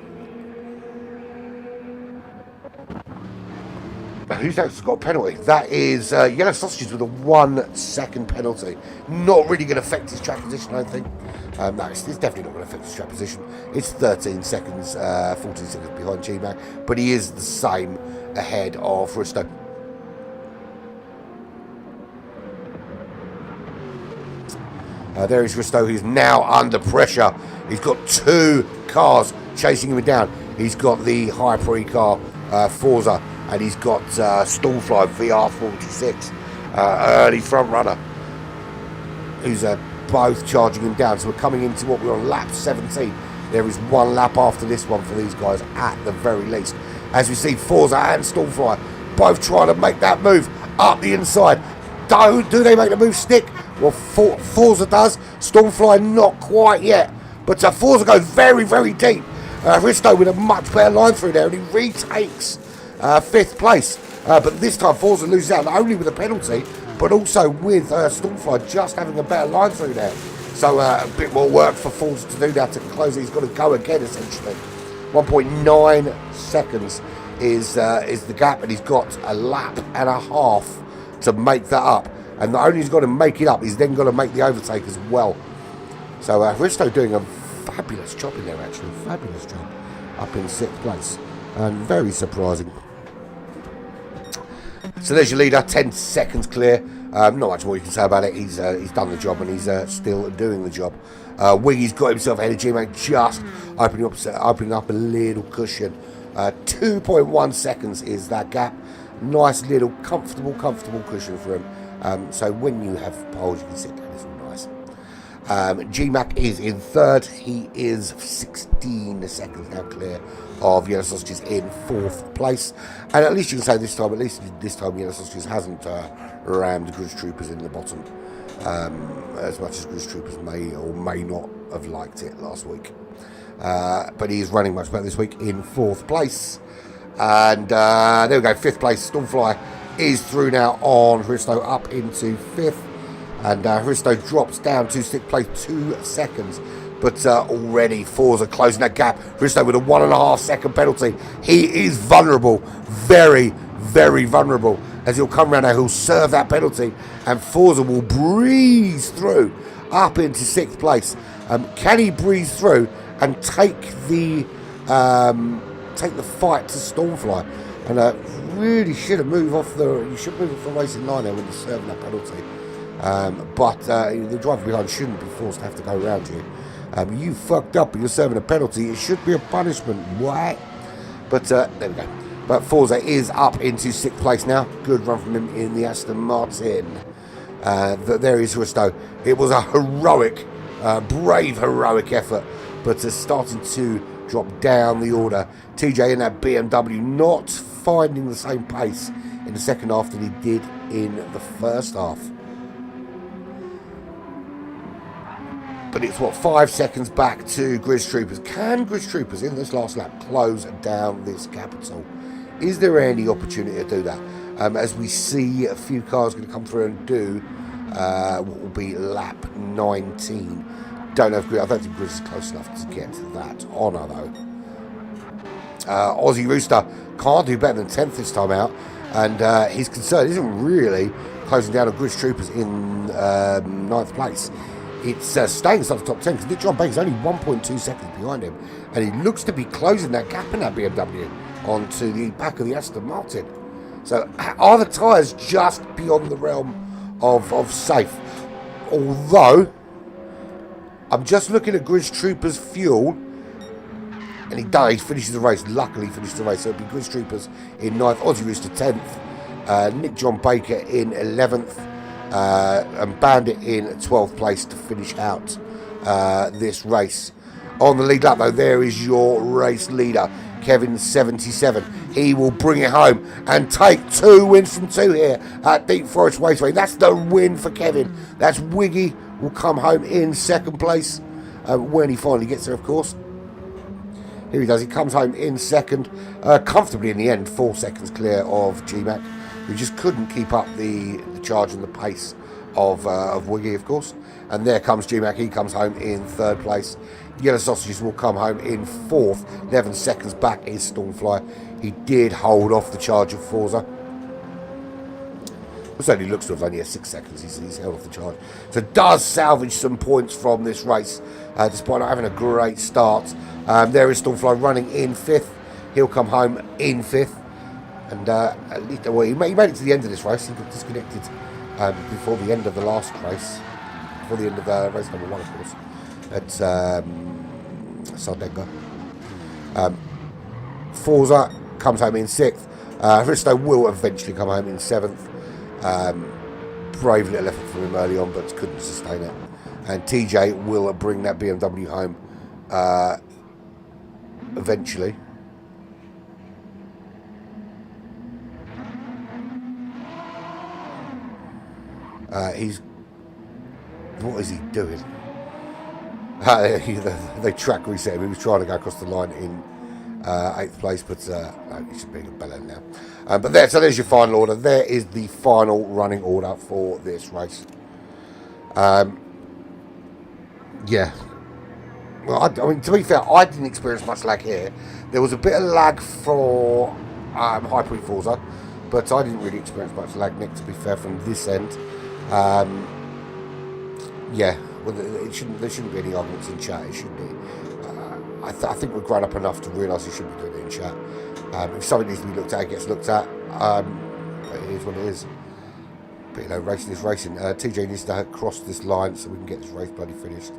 Who's next got a penalty? That is Yellow Sausages with a 1 second penalty. Not really going to affect his track position, I don't think. No, it's definitely not going to affect his track position. It's 13 seconds, 14 seconds behind GMAC, but he is the same ahead of Risto. There is Risto, who's now under pressure. He's got 2 cars chasing him down. He's got the High Pre car, Forza, and he's got Stormfly VR46, early front runner, who's both charging him down. So we're coming into what we're on lap 17. There is 1 lap after this one for these guys at the very least. As we see Forza and Stormfly both trying to make that move up the inside. Do they make the move stick? Well, Forza does. Stormfly not quite yet. But Forza goes very, very deep. Risto with a much better line through there, and he retakes 5th place. But this time Forza loses out not only with a penalty, but also with Stormfly just having a better line through there. So a bit more work for Forza to do that to close it. He's got to go again, essentially. 1.9 seconds is the gap, and he's got a lap and a half to make that up. And not only he's got to make it up, he's then got to make the overtake as well. So Risto doing a fabulous job in there, actually. Fabulous job up in 6th place. And very surprising. So there's your leader, 10 seconds clear. Not much more you can say about it. He's done the job, and he's still doing the job. Wiggy's got himself ahead of G-Mac, just opening up a little cushion. 2.1 seconds is that gap. Nice little comfortable cushion for him. So when you have poles, you can sit down. It's all nice. G-Mac is in third. He is 16 seconds now clear of Yellow Sausages in fourth place. And at least you can say this time, Yellow Sausages hasn't rammed Grizz Troopers in the bottom as much as Grizz Troopers may or may not have liked it last week. But he is running much better this week in fourth place. And there we go, fifth place. Stormfly is through now on Hristo up into fifth. And Hristo drops down to sixth place, 2 seconds. But already Forza closing that gap. Hristo with a 1.5 second penalty. He is vulnerable, very vulnerable. As he'll come around now, he'll serve that penalty. And Forza will breeze through up into sixth place. Can he breeze through and take the fight to Stormfly? And really should have moved off the racing line there when he's serving that penalty. But the driver behind shouldn't be forced to have to go around you. You fucked up and you're serving a penalty. It should be a punishment. Why? But there we go. But Forza is up into sixth place now. Good run from him in the Aston Martin. There is Hristo. It was a heroic, brave, heroic effort. But starting to drop down the order. TJ in that BMW not finding the same pace in the second half that he did in the first half. But it's 5 seconds back to Grizz Troopers. Can Grizz Troopers in this last lap close down this capital? Is there any opportunity to do that? As we see a few cars going to come through and do what will be lap 19. I don't think Grizz is close enough to get that honour though. Aussie Rooster can't do better than 10th this time out, and his concern isn't really closing down on Grizz Troopers in 9th place. It's staying inside the top 10 because Nick John Baker's only 1.2 seconds behind him, and he looks to be closing that gap in that BMW onto the back of the Aston Martin. So are the tyres just beyond the realm of safe? Although I'm just looking at Grizz Troopers fuel, and he finishes the race. Luckily finishes the race. So it'll be Grizz Troopers in 9th, Aussie Rooster 10th, Nick John Baker in 11th, and Bandit in 12th place to finish out this race. On the lead lap though, there is your race leader, Kevin 77. He will bring it home and take 2 wins from 2 here at Deep Forest Raceway. That's the win for Kevin. That's Wiggy will come home in second place when he finally gets there, of course. Here he does. He comes home in second, comfortably in the end, 4 seconds clear of G-Mac, who just couldn't keep up the charge and the pace of Wiggy, of course. And there comes G-Mac. He comes home in third place. Yellow Sausages will come home in fourth. 11 seconds back is Stormfly. He did hold off the charge of Forza. It certainly looks to have only 6 seconds. He's held off the charge. So does salvage some points from this race, despite not having a great start. There is Stormfly running in fifth. He'll come home in fifth. And at least, well, he made it to the end of this race. He got disconnected before the end of the last race. Before the end of race number 1, of course. At Sardenga. Forza comes home in 6th. Hristo will eventually come home in 7th. Brave little effort from him early on, but couldn't sustain it. And TJ will bring that BMW home eventually. What is he doing? They track reset him. He was trying to go across the line in 8th place, but no, he should be in a bellend now. But there's your final order. There is the final running order for this race. Yeah. Well, I mean, to be fair, I didn't experience much lag here. There was a bit of lag for High Pre Forza, but I didn't really experience much lag, Nick, to be fair, from this end. Yeah, well, there shouldn't be any arguments in chat. It should be. I think we're grown up enough to realise we shouldn't be doing it in chat. If something needs to be looked at, it gets looked at. But it is what it is. But you know, racing is racing. TJ needs to cross this line so we can get this race bloody finished.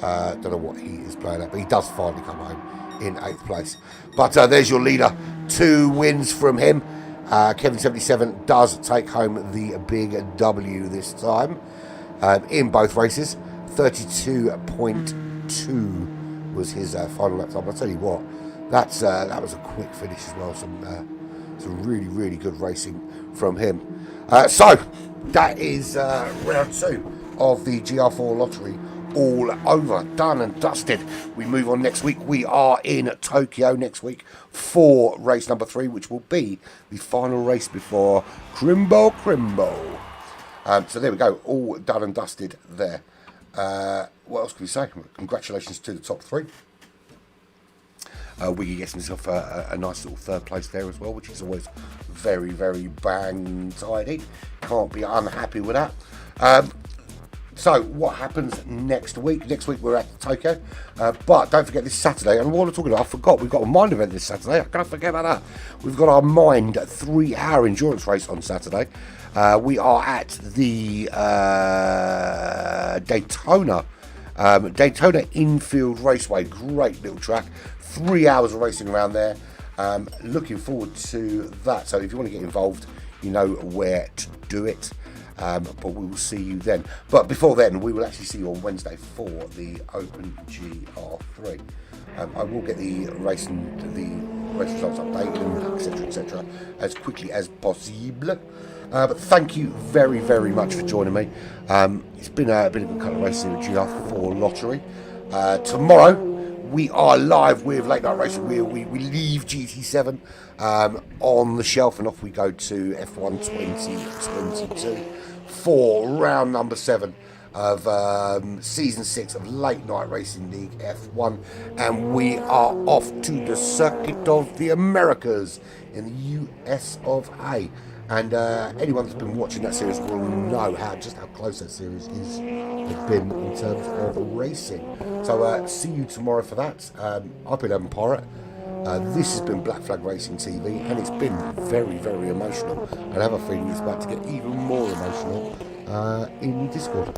Don't know what he is playing at, but he does finally come home in 8th place. But there's your leader. 2 wins from him. Kevin77 does take home the big W this time in both races. 32.2 was his final lap time. I'll tell you what, that was a quick finish as well. Some really, really good racing from him. So that is round 2 of the GR4 lottery. All over, done and dusted. We move on next week. We are in Tokyo next week for race number 3, which will be the final race before Crimbo. So there we go, all done and dusted there. What else can we say? Congratulations to the top 3. Wiggy gets himself a nice little 3rd place there as well, which is always very, very bang tidy. Can't be unhappy with that. So what happens next week? Next week we're at Tokyo, but don't forget this Saturday, and what I'm talking about, I forgot, we've got a Mind event this Saturday. I can't forget about that. We've got our Mind 3-hour endurance race on Saturday. We are at the Daytona Infield Raceway. Great little track. 3 hours of racing around there. Looking forward to that. So if you want to get involved, you know where to do it. But we will see you then. But before then, we will actually see you on Wednesday for the Open GR3. I will get the race results updated, etc., as quickly as possible. But thank you very, very much for joining me. It's been a good couple of races at GR4 Lottery. Tomorrow we are live with Late Night Racing. We leave GT7 on the shelf and off we go to F1 2022 for round number 7 of season 6 of Late Night Racing League F1, and we are off to the Circuit of the Americas in the US of A. And anyone that's been watching that series will know just how close that series has been in terms of racing. So see you tomorrow for that. I've been Evan Pirate. This has been Black Flag Racing TV, and it's been very, very emotional. And I have a feeling it's about to get even more emotional in Discord.